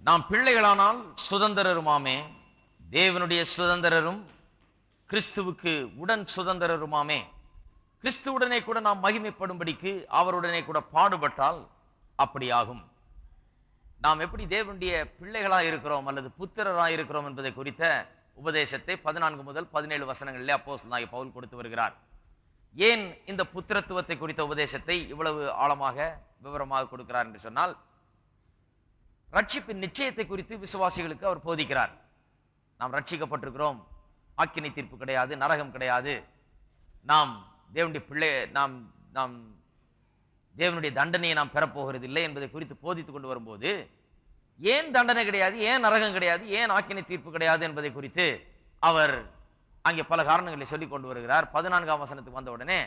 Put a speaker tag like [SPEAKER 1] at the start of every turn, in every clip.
[SPEAKER 1] நாம் பிள்ளைகளானால் சுதந்திரருமாமே, தேவனுடைய சுதந்திரரும் கிறிஸ்துவுக்கு உடன் சுதந்திரருமாமே. கிறிஸ்துவுடனே கூட நாம் மகிமைப்படும்படிக்கு அவருடனே கூட பாடுபட்டால் அப்படியாகும். நாம் எப்படி தேவனுடைய பிள்ளைகளாக இருக்கிறோம் அல்லது புத்திரராக இருக்கிறோம் என்பதை குறித்த உபதேசத்தை 14 முதல் 17 வசனங்களிலே அப்போஸ்தலனாகிய பவுல் கொடுத்து வருகிறார். ஏன் இந்த புத்திரத்துவத்தை குறித்த உபதேசத்தை இவ்வளவு ஆழமாக விவரமாக கொடுக்கிறார் என்று சொன்னால், ரட்சிப்பின் நிச்சயத்தை குறித்து விசுவாசிகளுக்கு அவர் போதிக்கிறார். நாம் ரட்சிக்கப்பட்டிருக்கிறோம், ஆக்கினை தீர்ப்பு கிடையாது, நரகம் கிடையாது, நாம் தேவனுடைய பிள்ளை, நாம் தேவனுடைய தண்டனையை நாம் பெறப்போகிறது இல்லை என்பதை குறித்து போதித்து கொண்டு வரும்போது, ஏன் தண்டனை கிடையாது, ஏன் நரகம் கிடையாது, ஏன் ஆக்கினை தீர்ப்பு கிடையாது என்பதை குறித்து அவர் அங்கே பல காரணங்களை சொல்லிக் கொண்டு வருகிறார். 14ஆம் வசனத்துக்கு வந்த உடனே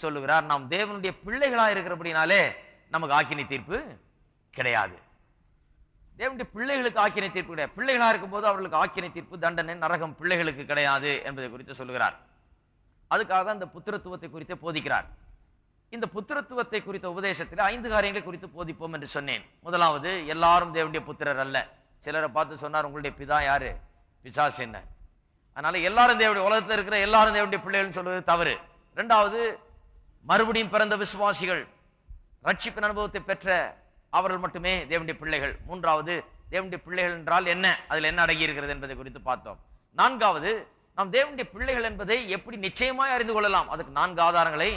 [SPEAKER 1] சொல்லுகிறார், நாம் தேவனுடைய பிள்ளைகளா இருக்கிறபடினாலே நமக்கு ஆக்கினை தீர்ப்பு கிடையாது. தேவனுடைய பிள்ளைகளுக்கு ஆக்கினை தீர்ப்பு கிடையாது. பிள்ளைகளா இருக்கும்போது அவர்களுக்கு ஆக்கினை தீர்ப்பு, தண்டனை, நரகம் பிள்ளைகளுக்கு கிடையாது என்பதை குறித்து சொல்லுகிறார். அதுக்காக தான் இந்த புத்திரத்துவத்தை குறித்து போதிக்கிறார். இந்த புத்திரத்துவத்தை குறித்த உபதேசத்தில் 5 காரியங்களை குறித்து போதிப்போம் என்று சொன்னேன். முதலாவது, எல்லாரும் தேவனுடைய புத்திரர் அல்ல. சிலரை பார்த்து சொன்னார், உங்களுடைய பிதா யாரு? பிசாசு என்ன? அதனால எல்லாரும் தேவனுடைய, உலகத்தில் இருக்கிற எல்லாரும் தேவனுடைய பிள்ளைகள் சொல்வது தவறு. இரண்டாவது, மறுபடியும் பிறந்த விசுவாசிகள், ரட்சிப்பின் அனுபவத்தை பெற்ற அவர்கள் மட்டுமே தேவனுடைய பிள்ளைகள். மூன்றாவது, தேவனுடைய பிள்ளைகள் என்றால் என்ன, அதில் என்ன அடங்கி இருக்கிறது என்பதை குறித்து பார்த்தோம். நான்காவது, நாம் தேவனுடைய பிள்ளைகள் என்பதை எப்படி நிச்சயமாய் அறிந்து கொள்ளலாம், அதுக்கு 4 ஆதாரங்களை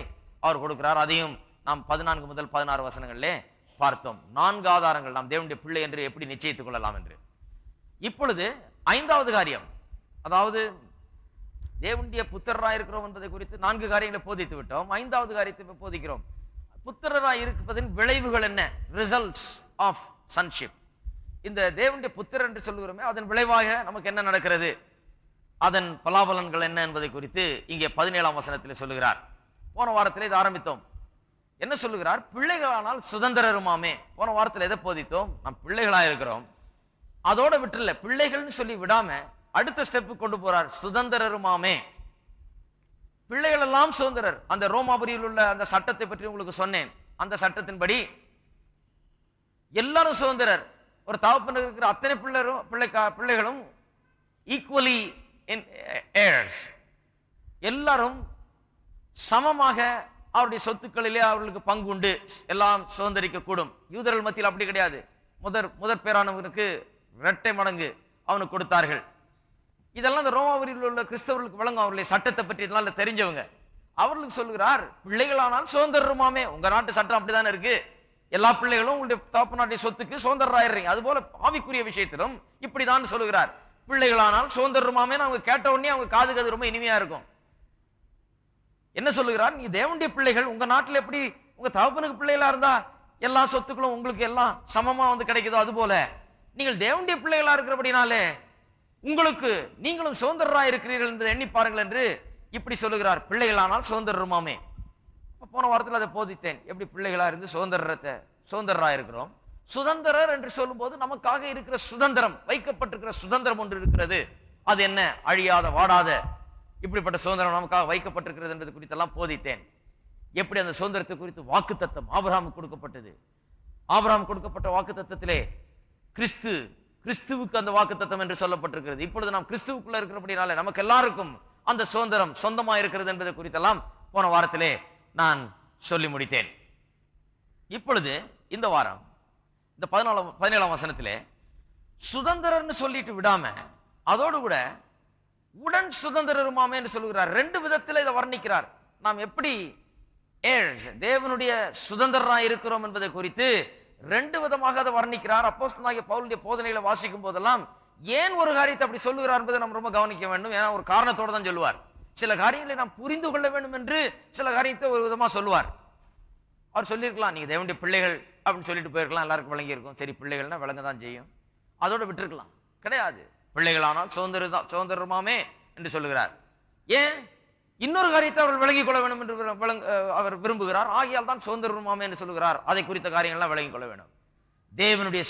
[SPEAKER 1] அவர் கொடுக்கிறார். அதையும் நாம் 14 முதல் 16 வசனங்களிலே பார்த்தோம். 4 ஆதாரங்கள் நாம் தேவனுடைய பிள்ளை என்று எப்படி நிச்சயித்துக் கொள்ளலாம் என்று. இப்பொழுது 5வது காரியம், அதாவது தேவனுடைய புத்திரராய் இருக்கிறோம் என்பதை குறித்து 4 காரியங்களை போதித்து விட்டோம். 5வது காரியத்தை போதிக்கிறோம். புத்திரராய் இருப்பதின் விளைவுகள் என்ன, ரிசல்ட்ஸ் ஆஃப் சன்ஷிப். இந்த தேவனுடைய புத்திரர் என்று சொல்லுகிறோமே, அதன் விளைவாக நமக்கு என்ன நடக்கிறது, அதன் பலாபலன்கள் என்ன என்பதை குறித்து இங்கே 17ஆம் வசனத்தில் சொல்லுகிறார். போன வாரத்தில் இதை ஆரம்பித்தோம். என்ன சொல்லுகிறார்? பிள்ளைகளானால் சுதந்திரருமாமே. போன வாரத்தில் எதை போதித்தோம்? நாம் பிள்ளைகளா இருக்கிறோம், அதோட விட்டுல பிள்ளைகள்னு சொல்லி விடாம அடுத்த ஸ்டெப்பு கொண்டு போறார், சுதந்திரருமாமே. பிள்ளைகள் எல்லாம் சுதந்திரர். அந்த ரோமாபுரியில் உள்ள அந்த சட்டத்தை பற்றி உங்களுக்கு சொன்னேன். அந்த சட்டத்தின்படி எல்லாரும் சுதந்திரர். ஒரு தகப்பனுக்கு இருக்கிற அத்தனை பிள்ளைகளும் ஈக்குவலி heirs. எல்லாரும் சமமாக அவருடைய சொத்துக்களிலே அவர்களுக்கு பங்கு உண்டு, எல்லாம் சுதந்திரிக்க கூடும். யூதர்கள் மத்தியில் அப்படி கிடையாது. முதற் பேரானவனுக்கு 2 மடங்கு அவனுக்கு கொடுத்தார்கள். இதெல்லாம் இந்த ரோமாபுரியில் உள்ள கிறிஸ்தவர்களுக்கு வழங்கும், அவருடைய சட்டத்தை பற்றி இதனால தெரிஞ்சவங்க. அவர்களுக்கு சொல்லுகிறார், பிள்ளைகளானால் சுதந்திரருமாமே. உங்க நாட்டு சட்டம் அப்படித்தானே இருக்கு, எல்லா பிள்ளைகளும் உங்களுடைய தகப்ப நாட்டுடைய சொத்துக்கு சுதந்திரராயிடுறீங்க. அதுபோல ஆவிக்குரிய விஷயத்திலும் இப்படிதான் சொல்லுகிறார், பிள்ளைகளானால் சுதந்திரருமாமே. அவங்க கேட்ட உடனே அவங்க காதுக்கு அது ரொம்ப இனிமையா இருக்கும். என்ன சொல்லுகிறார்? நீ தேவனுடைய பிள்ளைகள், உங்க நாட்டில் எப்படி உங்க தகப்பனுக்கு பிள்ளைகளா இருந்தா எல்லா சொத்துக்களும் உங்களுக்கு எல்லாம் சமமா கிடைக்குதோ, அது போல நீங்கள் தேவனுடைய பிள்ளைகளா இருக்கிறபடினாலே உங்களுக்கு நீங்களும் சுதந்திரராய் இருக்கிறீர்கள் என்பதை எண்ணி பாருங்கள் என்று இப்படி சொல்லுகிறார். பிள்ளைகளானால் சுதந்திரருமாமே. போன வாரத்தில் அதை போதித்தேன், எப்படி பிள்ளைகளா இருந்து சுதந்திரராய் இருக்கிறோம். சுதந்திரர் என்று சொல்லும்போது நமக்காக இருக்கிற சுதந்திரம், வைக்கப்பட்டிருக்கிற சுதந்திரம் ஒன்று இருக்கிறது. அது என்ன? அழியாத, வாடாத இப்படிப்பட்ட சுதந்திரம் நமக்காக வைக்கப்பட்டிருக்கிறது என்பது குறித்தெல்லாம் போதித்தேன். எப்படி அந்த சுதந்திரத்தை குறித்து வாக்குத்தத்தம் ஆபிரகாமுக்கு கொடுக்கப்பட்டது. ஆபிரகாம் கொடுக்கப்பட்ட வாக்குத்தத்தத்திலே கிறிஸ்துவுக்கு அந்த வாக்குத்தத்தம் என்று சொல்லப்பட்டிருக்கிறது. இப்பொழுது நாம் கிறிஸ்துவுக்குள்ள இருக்கிறபடினாலே நமக்கு எல்லாருக்கும் அந்த சுதந்திரம் சொந்தமா இருக்கிறது என்பதை குறித்தெல்லாம் போன வாரத்திலே நான் சொல்லி முடித்தேன். இப்பொழுது இந்த வாரம் இந்த 17ஆம் வசனத்திலே சுதந்திரர்னு சொல்லிட்டு விடாம அதோடு கூட உடன் சுதந்திரருமாமே என்று சொல்லுகிறார். 2 விதத்தில் இதை வர்ணிக்கிறார். நாம் எப்படி தேவனுடைய சுதந்திரராய் இருக்கிறோம் என்பதை குறித்து 2 விதமாக அதை வர்ணிக்கிறார். அப்போஸ்தலனாகிய பவுலுடைய போதனைகளை வாசிக்கும் போதெல்லாம் ஏன் ஒரு காரியத்தை அப்படி சொல்லுகிறார் என்பதை நாம் ரொம்ப கவனிக்க வேண்டும். ஏன்னா ஒரு காரணத்தோடு தான் சொல்லுவார். சில காரியங்களை நாம் புரிந்து கொள்ள வேண்டும் என்று சில காரியத்தை ஒரு விதமா சொல்லுவார். அவர் சொல்லியிருக்கலாம், நீங்க தேவனுடைய பிள்ளைகள் அப்படின்னு சொல்லிட்டு போயிருக்கலாம், எல்லாருக்கும் விளங்கி இருக்கும். சரி, பிள்ளைகள்னா விளங்க தான் செய்யும், அதோட விட்டுருக்கலாம். கிடையாது, பிள்ளைகளானால் சுதந்திரமாமே என்று சொல்லுகிறார். ஏன்? இன்னொரு காரியத்தை அவர்கள் விளங்கிக் கொள்ள வேண்டும் என்று அவர் விரும்புகிறார். ஆகியால் தான் சுதந்திரமாமே என்று சொல்லுகிறார். அதை குறித்த காரியங்கள்லாம் விளங்கிக் கொள்ள வேண்டும். தேவனுடைய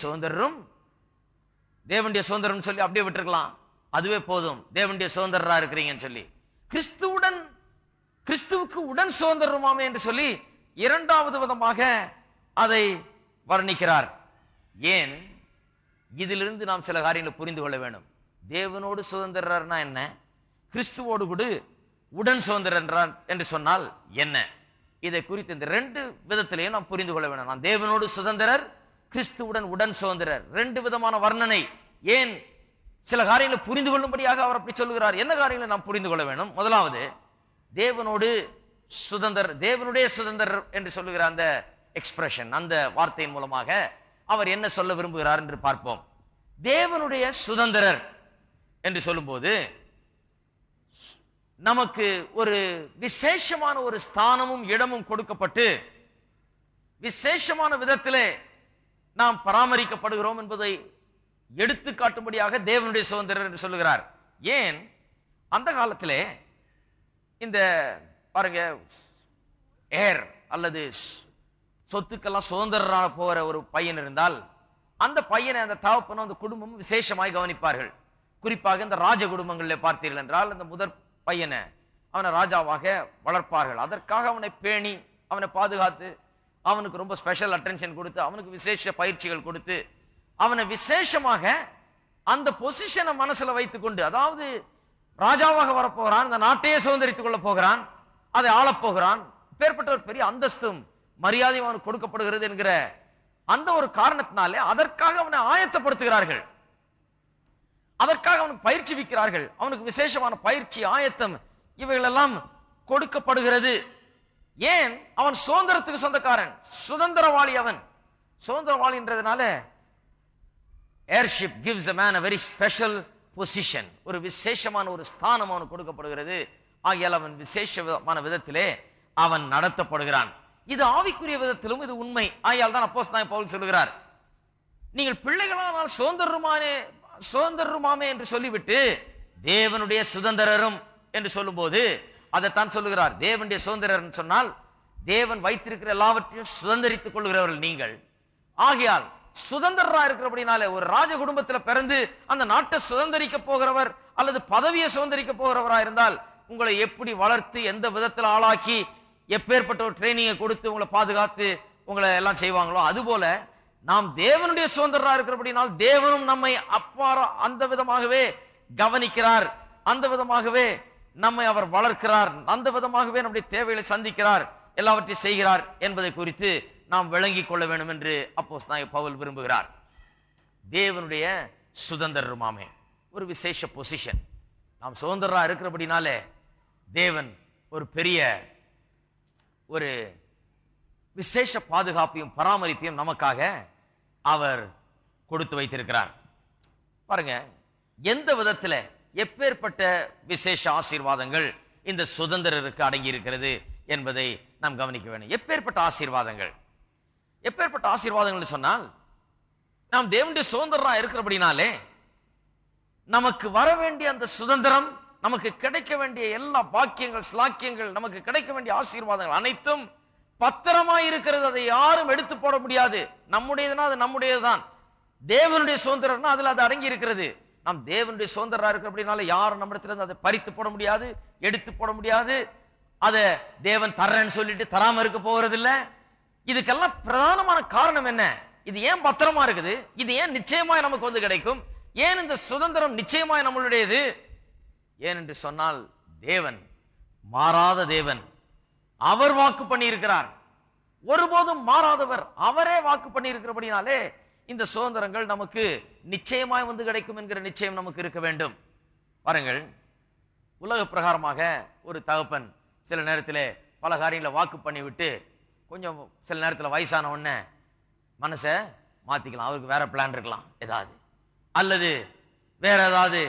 [SPEAKER 1] சுதந்திரம் சொல்லி அப்படியே விட்டுருக்கலாம், அதுவே போதும், தேவனுடைய சுதந்திரரா இருக்கிறீங்கன்னு சொல்லி. கிறிஸ்துவுக்கு உடன் சுதந்திரமாமே என்று சொல்லி 2வது விதமாக அதை வர்ணிக்கிறார். ஏன்? இதிலிருந்து நாம் சில காரியங்களை புரிந்து கொள்ள வேண்டும். தேவனோடு சுதந்திரர்னா என்ன, கிறிஸ்துவோடு கூட உடன் சுதந்திரர் என்று சொன்னால் என்ன, இதை குறித்து இந்த ரெண்டு விதத்திலையும் நாம் புரிந்து கொள்ள வேண்டும். நாம் தேவனோடு சுதந்திரர், கிறிஸ்துவுடன் உடன் சுதந்திரர், ரெண்டு விதமான வர்ணனை. ஏன் சில காரியங்களை புரிந்து கொள்ளும்படியாக அவர் அப்படி சொல்லுகிறார். என்ன காரியங்களை நாம் புரிந்து கொள்ள வேண்டும்? முதலாவது, தேவனோடு சுதந்திரர், தேவனுடைய சுதந்திரர் என்று சொல்லுகிற அந்த எக்ஸ்பிரஷன், அந்த வார்த்தையின் மூலமாக அவர் என்ன சொல்ல விரும்புகிறார் என்று பார்ப்போம். தேவனுடைய சுதந்திரர் என்று சொல்லும்போது நமக்கு ஒரு விசேஷமான ஒரு ஸ்தானமும் இடமும் கொடுக்கப்பட்டு விசேஷமான விதத்திலே நாம் பராமரிக்கப்படுகிறோம் என்பதை எடுத்து காட்டும்படியாக தேவனுடைய சுதந்திரர் என்று சொல்லுகிறார். ஏன் அந்த காலத்திலே இந்த பாருங்க, ஏர் அல்லது சொத்துக்கெல்லாம் சுதந்திரரான போகிற ஒரு பையன் இருந்தால் அந்த பையனை அந்த தகப்பனும் அந்த குடும்பமும் விசேஷமாய் கவனிப்பார்கள். குறிப்பாக இந்த ராஜ குடும்பங்களில் பார்த்தீர்கள் என்றால் அந்த முதற் பையனை அவனை ராஜாவாக வளர்ப்பார்கள். அதற்காக அவனை பேணி அவனை பாதுகாத்து அவனுக்கு ரொம்ப ஸ்பெஷல் அட்டென்ஷன் கொடுத்து அவனுக்கு விசேஷ பயிற்சிகள் கொடுத்து அவனை விசேஷமாக அந்த பொசிஷனை மனசுல வைத்துக் கொண்டு, அதாவது ராஜாவாக வரப்போகிறான், இந்த நாட்டையே சுதந்திரித்துக் கொள்ள போகிறான், அதை ஆளப்போகிறான், பேர்பட்ட ஒரு பெரிய அந்தஸ்தும் மரியாதையும் அவனுக்கு கொடுக்கப்படுகிறது என்கிற அந்த ஒரு காரணத்தினாலே அதற்காக அவனை ஆயத்தப்படுத்துகிறார்கள், அதற்காக அவனுக்கு பயிற்சி விக்கிறார்கள், அவனுக்கு விசேஷமான பயிற்சி ஆயத்தம் இவைகளெல்லாம் கொடுக்கப்படுகிறது. ஏன்? அவன் சுதந்திரத்துக்கு சொந்தக்காரன், சுதந்திரவாளி. அவன் சுதந்திரவாளின்றதுனால airship gives a man a very special position, ஒரு விசேஷமான ஒரு ஸ்தானம் அவனுக்கு கொடுக்கப்படுகிறது. ஆகையால் அவன் விசேஷமான விதத்திலே அவன் நடத்தப்படுகிறான். இது ஆவிக்குரிய விதத்திலும் இது உண்மை. ஆகையால் தான் அப்போஸ்தலனாகிய பவுல் சொல்லுகிறார், நீங்கள் பிள்ளைகளானால் சுதந்திரருமாமே என்று சொல்லிவிட்டு தேவனுடைய சுதந்திரரும் என்று சொல்லும்போது அதைத்தான் சொல்லுகிறார். தேவனுடைய சுதந்திரர் சொன்னால் தேவன் வைத்திருக்கிற எல்லாவற்றையும் சுதந்திரித்துக் கொள்கிறவர்கள் நீங்கள். ஆகையால் சுதந்திரரா இருக்கிறபடினாலே ஒரு ராஜ குடும்பத்தில் பிறந்து அந்த நாட்டை சுதந்திரிக்க போகிறவர் அல்லது பதவியை சுதந்திரிக்க போகிறவரா இருந்தால் உங்களை எப்படி வளர்த்து எந்த விதத்தில் ஆளாக்கி எப்பேற்பட்ட ஒரு ட்ரைனிங்கை கொடுத்து உங்களை பாதுகாத்து உங்களை எல்லாம் செய்வாங்களோ, அதுபோல நாம் தேவனுடைய சுதந்திரரா இருக்கிறபடினால் தேவனும் நம்மை அப்பாற அந்த விதமாகவே கவனிக்கிறார், அந்த விதமாகவே நம்மை அவர் வளர்க்கிறார், அந்த விதமாகவே நம்முடைய தேவைகளை சந்திக்கிறார், எல்லாவற்றையும் செய்கிறார் என்பதை குறித்து நாம் விளங்கிக் கொள்ள வேண்டும் என்று அப்போஸ்தலனாகிய பவுல் விரும்புகிறார். தேவனுடைய சுதந்திரருமாமே ஒரு விசேஷ பொசிஷன். நாம் சுதந்திரரா இருக்கிறபடினாலே தேவன் ஒரு பெரிய ஒரு விசேஷ பாதுகாப்பையும் பராமரிப்பையும் நமக்காக அவர் கொடுத்து வைத்திருக்கிறார். பாருங்க, எந்த விதத்துல எப்பேற்பட்ட விசேஷ ஆசீர்வாதங்கள் இந்த சுதந்திரருக்கு அடங்கி இருக்கிறது என்பதை நாம் கவனிக்க வேண்டும். எப்பேற்பட்ட ஆசீர்வாதங்கள், எப்பேற்பட்ட ஆசீர்வாதங்கள் சொன்னால், நாம் தேவனுடைய சுதந்திரரா இருக்கிறபடினாலே நமக்கு வர வேண்டிய அந்த சுதந்திரம், நமக்கு கிடைக்க வேண்டிய எல்லா பாக்கியங்கள் ஸ்லாக்கியங்கள், நமக்கு கிடைக்க வேண்டிய ஆசீர்வாதங்கள் அனைத்தும் பத்திரமாய் இருக்கிறது. அதை யாரும் எடுத்து போட முடியாது. நம்முடையதுனா அது நம்முடையதுதான். தேவனுடைய சுதந்திரம்னா அதுல அது அடங்கி இருக்கிறது. நாம் தேவனுடைய சுதந்திரரா இருக்கிறபடினால யாரும் நம்மிடத்திலிருந்து அதை பறித்து போட முடியாது, எடுத்து போட முடியாது. அதை தேவன் தர்றேன்னு சொல்லிட்டு தராம இருக்க போகிறது இல்லை. இதுக்கெல்லாம் பிரதானமான காரணம் என்ன? இது ஏன் பத்திரமா இருக்குது? இது ஏன் நிச்சயமாய் நமக்கு வந்து கிடைக்கும்? ஏன் இந்த சுதந்திரம் நிச்சயமாய் நம்மளுடையது? ஏன் என்று சொன்னால், தேவன் மாறாத தேவன். அவர் வாக்கு பண்ணி இருக்கிறார், ஒருபோதும் மாறாதவர். அவரே வாக்கு பண்ணி இருக்கிறபடினாலே இந்த சுதந்திரங்கள் நமக்கு நிச்சயமாய் வந்து கிடைக்கும் என்கிற நிச்சயம் நமக்கு இருக்க வேண்டும். பாருங்கள், உலக பிரகாரமாக ஒரு தகப்பன் சில நேரத்தில் பல காரியங்களை வாக்கு பண்ணிவிட்டு கொஞ்சம் சில நேரத்தில் வயசான உடனே மனசை மாத்திக்கலாம். அவருக்கு வேற பிளான் இருக்கலாம் ஏதாவது, அல்லது வேற ஏதாவது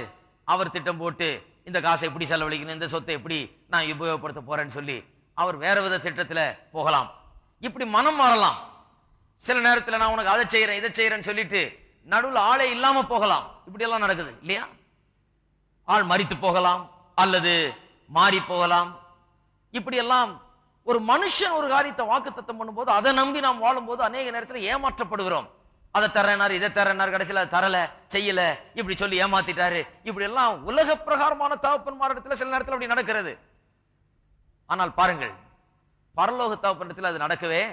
[SPEAKER 1] அவர் திட்டம் போட்டு இந்த காசை எப்படி செலவழிக்கணும், இந்த சொத்தை எப்படி நான் உபயோகப்படுத்த போறேன்னு சொல்லி அவர் வேற வித திட்டத்தில் போகலாம். இப்படி மனம் மாறலாம். சில நேரத்தில் நான் உனக்கு அதை செய்யறேன் இதை செய்யறேன்னு சொல்லிட்டு நடுவில் ஆளே இல்லாம போகலாம். இப்படி எல்லாம் நடக்குது இல்லையா? ஆள் மரித்து போகலாம் அல்லது மாறி போகலாம். இப்படி எல்லாம் ஒரு மனுஷன் ஒரு காரியத்தை வாக்குத்தத்தம் பண்ணும்போது அதை நம்பி நாம் வாழும்போது அநேக நேரத்தில் ஏமாற்றப்படுகிறோம். அதை தரேனாரு இதை தரேனாரு, கடைசியில் அதை தரல செய்யல இப்படி சொல்லி ஏமாத்திட்டாரு. இப்படி எல்லாம் உலக பிரகாரமான தகப்பன்மாரிடத்துல சில நேரத்தில் அப்படி நடக்கிறது. ஆனால் பாருங்கள், பரலோக தகப்பனிடத்தில் அது நடக்கவே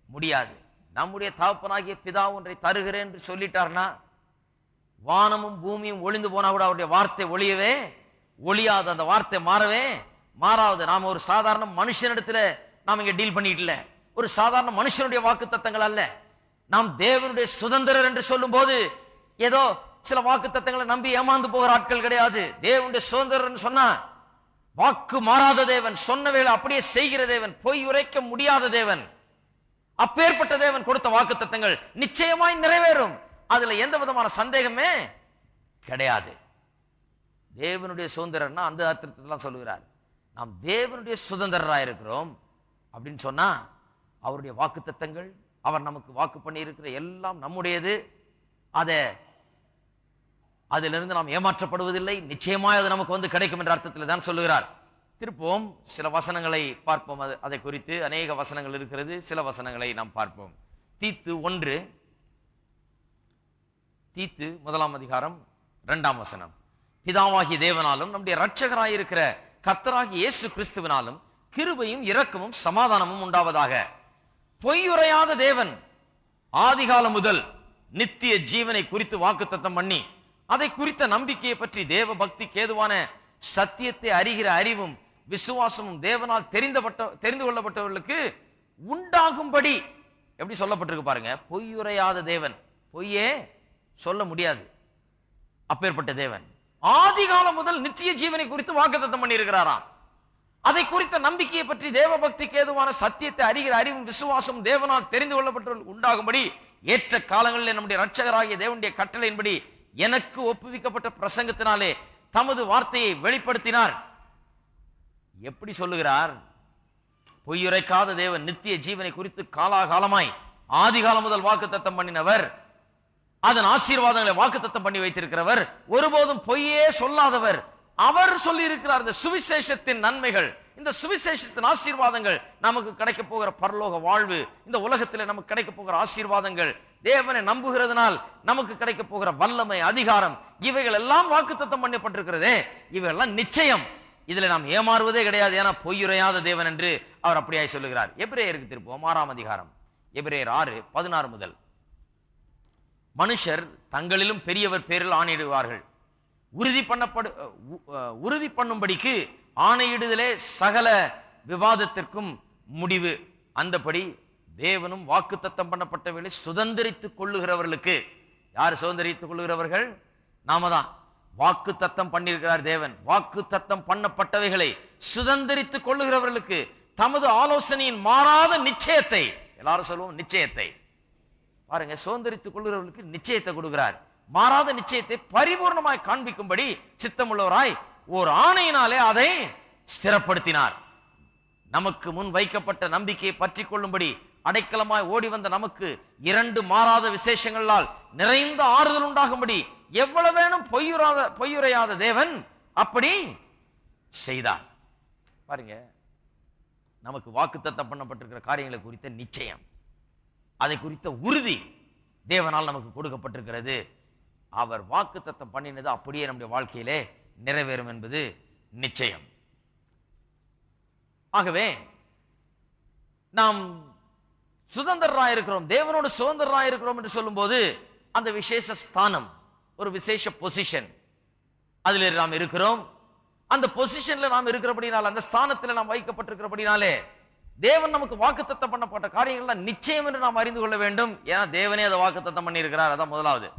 [SPEAKER 1] முடியாது. நம்முடைய தகப்பனாகிய பிதா ஒன்றை தருகிறேன் என்று சொல்லிட்டார்னா வானமும் பூமியும் ஒளிந்து போனா கூட அவருடைய வார்த்தை ஒளியவே ஒளியாது. அந்த வார்த்தை மாறவே மாறாது. நாம ஒரு சாதாரண மனுஷனிடத்துல நாம் இங்க டீல் பண்ணிட்டு இல்ல. ஒரு சாதாரண மனுஷனுடைய வாக்கு தத்தங்கள் அல்ல. நாம் தேவனுடைய சுதந்திரர் என்று சொல்லும் போது ஏதோ சில வாக்கு தத்தங்களை நம்பி ஏமாந்து போகிற ஆட்கள் கிடையாது. தேவனுடைய சுதந்திரர் சொன்னா வாக்கு மாறாத தேவன், சொன்ன வேளை அப்படியே செய்கிற தேவன், பொய் உரைக்க முடியாத தேவன். அப்பேற்பட்ட தேவன் கொடுத்த வாக்கு தத்தங்கள் நிச்சயமாய் நிறைவேறும். அதுல எந்த விதமான சந்தேகமே கிடையாது. தேவனுடைய சுதந்திரர்னா அந்த அர்த்தத்தை சொல்லுகிறார். நாம் தேவனுடைய சுதந்திரராக இருக்கிறோம் அப்படின்னு சொன்னா அவருடைய வாக்கு தத்தங்கள், அவர் நமக்கு வாக்கு பண்ணி இருக்கிற எல்லாம் நம்முடையது. அதிலிருந்து நாம் ஏமாற்றப்படுவதில்லை. நிச்சயமாய் அது நமக்கு வந்து கிடைக்கும் என்ற அர்த்தத்தில் தான் சொல்லுகிறார். திருப்போம் சில வசனங்களை பார்ப்போம். அதை குறித்து அநேக வசனங்கள் இருக்கிறது. சில வசனங்களை நாம் பார்ப்போம். தீத்து 1, தீத்து 1:2 பிதாவாகிய தேவனாலும் நம்முடைய இரட்சகராயிருக்கிற கர்த்தராகிய இயேசு கிறிஸ்துவினாலும் கிருபையும் இரக்கமும் சமாதானமும் உண்டாவதாக. பொய்யுரையாத தேவன் ஆதிகாலம் முதல் நித்திய ஜீவனை குறித்து வாக்குத்தத்தம் பண்ணி அதை குறித்த நம்பிக்கையை பற்றி தேவ பக்திக்கு ஏதுவான சத்தியத்தை அறிகிற அறிவும் விசுவாசமும் தேவனால் தெரிந்து கொள்ளப்பட்டவர்களுக்கு உண்டாகும்படி எப்படி சொல்லப்பட்டிருக்கு பாருங்க. பொய்யுரையாத தேவன், பொய்யே சொல்ல முடியாது. அப்பேற்பட்ட தேவன் ஆதிகாலம் முதல் நித்திய ஜீவனை குறித்து வாக்குத்தத்தம் பண்ணி இருக்கிறாராம். அதை குறித்த நம்பிக்கையை பற்றி தேவ பக்திக்கு ஏதுவான சத்தியத்தை அறிகிற அறிவும் விசுவாசம் தேவனால் தெரிந்து கொள்ளப்பட்டவர்கள் உண்டாகும்படி ஏற்ற காலங்களில் நம்முடைய இரட்சகராகிய தேவனுடைய கட்டளையின்படி எனக்கு ஒப்புவிக்கப்பட்ட பிரசங்கத்தினாலே தமது வார்த்தையை வெளிப்படுத்தினார். எப்படி சொல்லுகிறார்? பொய்யுரைக்காத தேவன், நித்திய ஜீவனை குறித்து காலாகாலமாய் ஆதிகாலம் முதல் வாக்குத்தத்தம் பண்ணினவர், அதன் ஆசீர்வாதங்களை வாக்குத்தத்தம் பண்ணி வைத்திருக்கிறவர், ஒருபோதும் பொய்யே சொல்லாதவர். அவர் சொல்லி இருக்கிறார் இந்த சுவிசேஷத்தின் நன்மைகள், இந்த சுவிசேஷத்தின் ஆசீர்வாதங்கள், நமக்கு கிடைக்க போகிற பரலோக வாழ்வு, இந்த உலகத்தில் நமக்கு கிடைக்க போகிற ஆசீர்வாதங்கள், தேவனை நம்புகிறதுனால் நமக்கு கிடைக்க போகிற வல்லமை, அதிகாரம், இவைகள் எல்லாம் வாக்குத்தத்தம் பண்ணப்பட்டிருக்கிறதே. இவையெல்லாம் நிச்சயம். இதுல நாம் ஏமாறுவதே கிடையாது. ஏன்னா பொய்யுரையாத தேவன் என்று அவர் அப்படியாய் சொல்லுகிறார். எபிரேயருக்கு திருப்போம் 6 எபிரேயர் 6:16 மனுஷர் தங்களிலும் பெரியவர் பேரில் ஆணையிடுவார்கள். உறுதி பண்ணும்படிக்கு ஆணையிடுதலே சகல விவாதத்திற்கும் முடிவு. அந்தபடி தேவனும் வாக்குத்தத்தம் பண்ணப்பட்டவைகளை சுதந்திரித்துக் கொள்ளுகிறவர்களுக்கு. யார் சுதந்திரித்துக் கொள்ளுகிறவர்கள்? நாம தான். வாக்கு தத்தம் பண்ணியிருக்கிறார் தேவன். வாக்கு தத்தம் பண்ணப்பட்டவைகளை சுதந்திரித்துக் கொள்ளுகிறவர்களுக்கு தமது ஆலோசனையின் மாறாத நிச்சயத்தை, எல்லாரும் சொல்லுவோம் நிச்சயத்தை பாருங்க, சுதந்திரித்துக் கொள்ளுகிறவர்களுக்கு நிச்சயத்தை கொடுக்கிறார். மாறாத நிச்சயத்தை பரிபூர்ணமாய் காண்பிக்கும்படி சித்தமுள்ளவராய் ஓர் ஆணையினாலே அதை ஸ்திரப்படுத்தினார். நமக்கு முன் வைக்கப்பட்ட நம்பிக்கையை பற்றி கொள்ளும்படி அடைக்கலமாய் ஓடி வந்த நமக்கு 2 மாறாத விசேஷங்களால் நிறைந்த ஆறுதல் உண்டாகும்படி எவ்வளவு வேணும் பொய்யுரையாத தேவன் அப்படி செய்தார். பாருங்க, நமக்கு வாக்குத்தத்தம் பண்ணப்பட்டிருக்கிற காரியங்களை குறித்த நிச்சயம், அதை குறித்த உறுதி தேவனால் நமக்கு கொடுக்கப்பட்டிருக்கிறது. அவர் வாக்குத்தத்தம் பண்ணினது அப்படியே நம்முடைய வாழ்க்கையிலே நிறைவேறும் என்பது நிச்சயம். ஆகவே நாம் சுதந்திரராக இருக்கிறோம், தேவனோடு சுதந்திரராக இருக்கிறோம் என்று சொல்லும் போது அந்த விசேஷ ஸ்தானம், ஒரு விசேஷ பொசிஷன், அதில் நாம் இருக்கிறோம். அந்த பொசிஷன்ல நாம் இருக்கிறபடினால, அந்த ஸ்தானத்தில் நாம் வைக்கப்பட்டிருக்கிறபடினாலே தேவன் நமக்கு வாக்குத்தத்தம் பண்ணப்பட்ட காரியங்கள்லாம் நிச்சயம் என்று நாம் அறிந்து கொள்ள வேண்டும். ஏன்னா தேவனே அதை வாக்குத்தத்தம் பண்ணி இருக்கிறார். அதான் முதலாவது.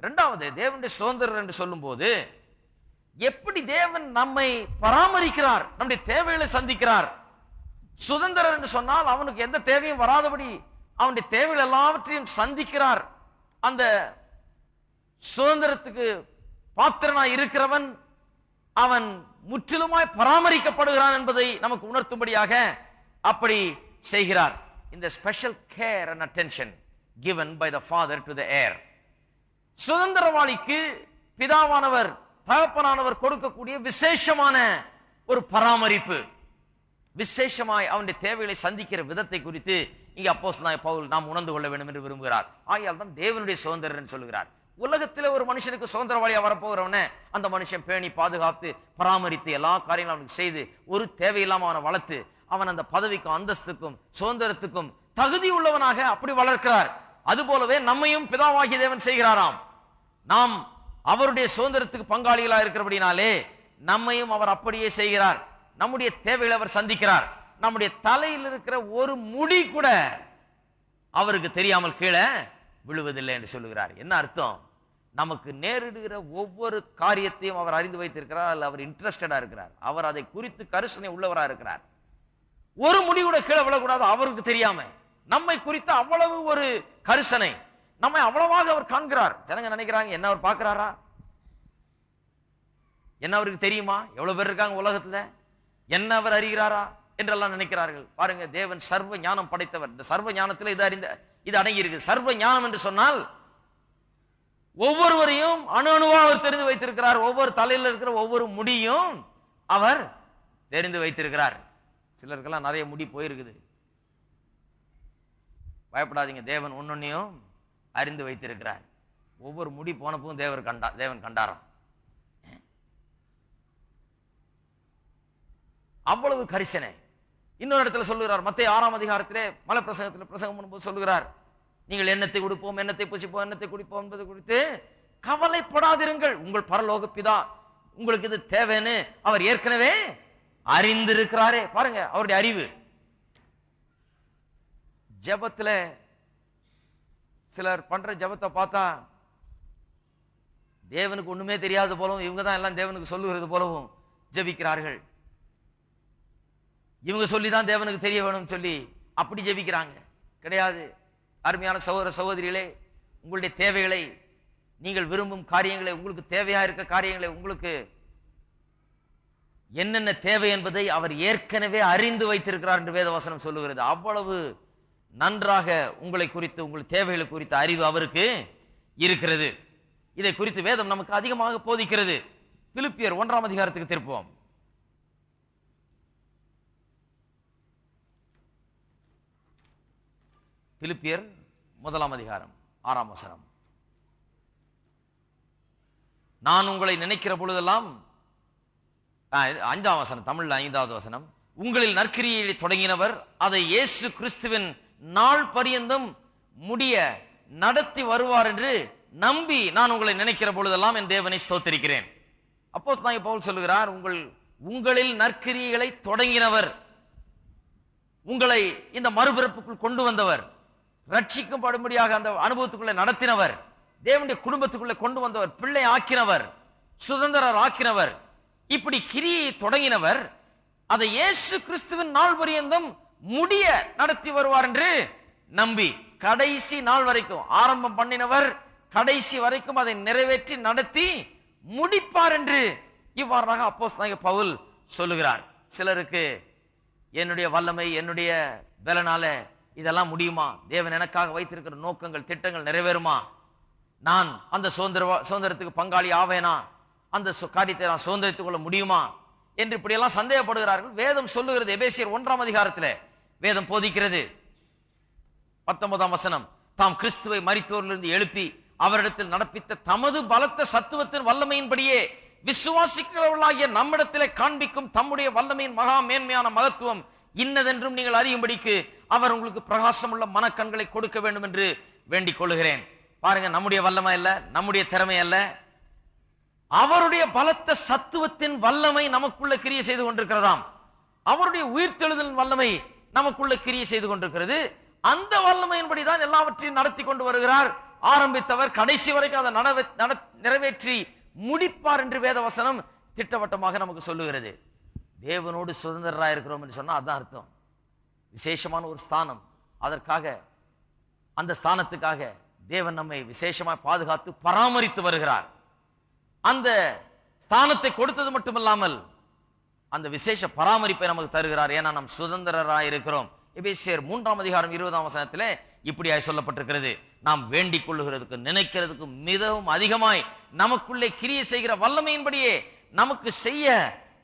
[SPEAKER 1] இரண்டாவது, தேவனுடைய சுதந்திரர் என்று சொல்லும் போது எப்படி தேவன் நம்மை பராமரிக்கிறார், நம்முடைய தேவைகளை சந்திக்கிறார். சுதந்திரர் என்று சொன்னால் அவனுக்கு எந்த தேவையும் வராதபடி அவனுடைய தேவைகள் எல்லாவற்றையும் சந்திக்கிறார். அந்த சுதந்திரத்துக்கு பாத்திரனாய் இருக்கிறவன் அவன் முற்றிலுமாய் பராமரிக்கப்படுகிறான் என்பதை நமக்கு உணர்த்தும்படியாக அப்படி செய்கிறார். இந்த special care and attention given by the father to the heir. சுதந்திரவாளிக்கு பிதாவானவர், தகப்பனானவர் கொடுக்கக்கூடிய விசேஷமான ஒரு பராமரிப்பு, விசேஷமாய் அவனுடைய தேவைகளை சந்திக்கிற விதத்தை குறித்து இங்க அப்போஸ்தலனாகிய பவுல் நாம் உணர்ந்து கொள்ள வேண்டும் என்று விரும்புகிறார். ஆகையால் தான் தேவனுடைய சுதந்திரர் என்று சொல்கிறார். உலகத்தில் ஒரு மனுஷனுக்கு சுதந்திரவாளியா வரப்போகிறவன அந்த மனுஷன் பேணி பாதுகாத்து பராமரித்து எல்லா காரியங்களும் அவனுக்கு செய்து ஒரு தேவையில்லாம அவனை வளர்த்து அவன் அந்த பதவிக்கும் அந்தஸ்துக்கும் சுதந்திரத்துக்கும் தகுதி உள்ளவனாக அப்படி வளர்க்கிறார். அது போலவே நம்மையும் பிதாவாகிய தேவன் செய்கிறாராம். நாம் அவருடைய சுதந்திரத்துக்கு பங்காளிகளா இருக்கிறபடினாலே நம்மையும் அவர் அப்படியே செய்கிறார். நம்முடைய தேவைகளை அவர் சந்திக்கிறார். நம்முடைய தலையில் இருக்கிற ஒரு முடி கூட அவருக்கு தெரியாமல் கீழே விழுவதில்லை என்று சொல்லுகிறார். என்ன அர்த்தம்? நமக்கு நேரிடுகிற ஒவ்வொரு காரியத்தையும் அவர் அறிந்து வைத்திருக்கிறார். அல்ல அவர் இன்ட்ரெஸ்டடா இருக்கிறார். அவர் அதை குறித்து கரிசனை உள்ளவரா இருக்கிறார். ஒரு முடி கூட கீழே விழக்கூடாது அவருக்கு தெரியாம. நம்மை குறித்து அவ்வளவு ஒரு கரிசனை, நம்மை அவ்வளவாக அவர் காண்கிறார். ஜனங்க நினைக்கிறாங்க, என்ன அவர் பார்க்கிறாரா? என்ன அவருக்கு தெரியுமா? எவ்வளவு பேர் இருக்காங்க உலகத்துல, என்ன அவர் அறிகிறாரா என்றெல்லாம் நினைக்கிறார்கள். பாருங்க, தேவன் சர்வ ஞானம் படைத்தவர். இந்த சர்வ ஞானத்தில் இது அடங்கி இருக்கு. சர்வ ஞானம் என்று சொன்னால் ஒவ்வொருவரையும் அணு அணுவா அவர் தெரிந்து வைத்திருக்கிறார். ஒவ்வொரு தலையில் இருக்கிற ஒவ்வொரு முடியும் அவர் தெரிந்து வைத்திருக்கிறார். சிலருக்கெல்லாம் நிறைய முடி போயிருக்குது. பயப்படாதீங்க, தேவன் ஒன்னொன்னையும் அறிந்து வைத்திருக்கிறார். ஒவ்வொரு முடி போனப்பும் தேவன் கண்டாராம். அவ்வளவு கரிசனை. இன்னொரு இடத்துல சொல்லுகிறார், மத்தேயு 6ஆம் அதிகாரத்திலே மலை பிரசங்கத்தில் பிரசங்கம் பண்ணும்போது சொல்லுகிறார், நீங்கள் எண்ணத்தை உடுப்போம், எண்ணத்தை புசிப்போம், எண்ணத்தை குடிப்போம் என்பது குறித்து கவலைப்படாதிருங்கள். உங்கள் பரலோக பிதா உங்களுக்கு இது தேவைன்னு அவர் ஏற்கனவே அறிந்திருக்கிறாரே. பாருங்க அவருடைய அறிவு. ஜபத்துல சிலர் பண்ற ஜபத்தை பார்த்தா தேவனுக்கு ஒண்ணுமே தெரியாத போலவும், இவங்க தான் எல்லாம் தேவனுக்கு சொல்லுகிறது போலவும் ஜபிக்கிறார்கள். இவங்க சொல்லிதான் தேவனுக்கு தெரிய வேணும் சொல்லி அப்படி ஜெபிக்கிறாங்க. கிடையாது. அருமையான சகோதர சகோதரிகளே, உங்களுடைய தேவைகளை, நீங்கள் விரும்பும் காரியங்களை, உங்களுக்கு தேவையா இருக்க காரியங்களை, உங்களுக்கு என்னென்ன தேவை என்பதை அவர் ஏற்கனவே அறிந்து வைத்திருக்கிறார் என்று வேதவசனம் சொல்லுகிறது. அவ்வளவு நன்றாக உங்களை குறித்து, உங்கள் தேவைகளை குறித்த அறிவு அவருக்கு இருக்கிறது. இதை குறித்து வேதம் நமக்கு அதிகமாக போதிக்கிறது. பிலிப்பியர் 1ஆம் அதிகாரத்துக்கு திருப்போம். பிலிப்பியர் 1ஆம் அதிகாரம் 6ஆம் வசனம். நான் உங்களை நினைக்கிற பொழுதெல்லாம், 5ஆம் வசனம், தமிழ்ல 5வது வசனம், உங்களில் நற்கிரியை தொடங்கினவர் அதை இயேசு கிறிஸ்துவின் நாள் பரியந்தம் முடிய நடத்தி வருவார் என்று நம்பி நான் உங்களை நினைக்கிற பொழுதெல்லாம் என் தேவனை ஸ்தோத்திரிக்கிறேன். அப்போஸ்தலனாகிய பவுல் சொல்லுகிறார், உங்களில் நற்கிரியைகளை தொடங்கினவர், உங்களை இந்த மறுபிறப்புக்குள் கொண்டு வந்தவர், ரட்சிக்கும் படும்படியாக அந்த அனுபவத்துக்குள்ளே நடத்தினவர், தேவனுடைய குடும்பத்துக்குள்ளே கொண்டு வந்தவர், பிள்ளை ஆக்கினவர், சுதந்திரர் ஆக்கினவர், இப்படி கிரியை தொடங்கினவர் அதை இயேசு கிறிஸ்துவின் நாள் பரியந்தம் முடிய நடத்தி வருவார் என்று நம்பி, கடைசி நாள் வரைக்கும் ஆரம்பம் பண்ணினவர் கடைசி வரைக்கும் அதை நிறைவேற்றி நடத்தி முடிப்பார் என்று இவ்வாறாக அப்போஸ்தலனாகிய பவுல் சொல்லுகிறார். சிலருக்கு என்னுடைய வல்லமை, என்னுடைய பலனால இதெல்லாம் முடியுமா? தேவன் எனக்காக வைத்திருக்கிற நோக்கங்கள், திட்டங்கள் நிறைவேறுமா? நான் அந்த சுதந்திரத்துக்கு பங்காளி ஆவேனா? அந்த காரியத்தை நான் சுதந்திரித்துக் கொள்ள முடியுமா என்று இப்படியெல்லாம் சந்தேகப்படுகிறார்கள். வேதம் சொல்லுகிறது. எபேசியர் 1ஆம் அதிகாரத்தில் வேதம் போதிக்கிறது. 19ஆம் வசனம், தாம் கிறிஸ்துவை மரித்தோரிலிருந்து எழுப்பி அவரிடத்தில் நடப்பித்த தமது பலத்த சத்துவத்தின் வல்லமையின்படியே விசுவாசிக்கிறவர்களாகிய நம்மிடத்திலே காண்பிக்கும் தம்முடைய வல்லமையின் மகா மேன்மையான மகத்துவம் இன்னதென்றும் நீங்கள் அறியும்படிக்கு அவர் உங்களுக்கு பிரகாசமுள்ள மனக்கண்களை கொடுக்க வேண்டும் என்று வேண்டிக் கொள்கிறேன். பாருங்க, நம்முடைய வல்லமை அல்ல, நம்முடைய திறமை அல்ல, அவருடைய பலத்த சத்துவத்தின் வல்லமை நமக்குள்ள கிரியை செய்து கொண்டிருக்கிறதாம். அவருடைய உயிர்த்தெழுதலின் வல்லமை நமக்குள்ள கிரியை செய்து கொண்டிருக்கிறது. அந்த வல்லமையின்படிதான் எல்லாவற்றையும் நடத்தி கொண்டு வருகிறார். ஆரம்பித்தவர் கடைசி வரைக்கும் அதை நிறைவேற்றி முடிப்பார் என்று வேதவசனம் திட்டவட்டமாக நமக்கு சொல்லுகிறது. தேவனோடு சுதந்திரராக இருக்கிறோம் என்று சொன்னா அதான் அர்த்தம். விசேஷமான ஒரு ஸ்தானம், அதற்காக அந்த ஸ்தானத்துக்காக தேவன் நம்மை விசேஷமாக பாதுகாத்து பராமரித்து வருகிறார். அந்த ஸ்தானத்தை கொடுத்தது மட்டுமல்லாமல் அந்த விசேஷ பராமரிப்பை நமக்கு தருகிறார். ஏன்னா நாம் சுதந்திரராக இருக்கிறோம். எபேசியர் 3ஆம் அதிகாரம் 20ஆம் வசனத்திலே இப்படியாய் சொல்லப்பட்டிருக்கிறது, நாம் வேண்டிக் கொள்ளுகிறதுக்கு நினைக்கிறதுக்கு மிகவும் அதிகமாய் நமக்குள்ளே கிரியை செய்கிற வல்லமையின்படியே நமக்கு செய்ய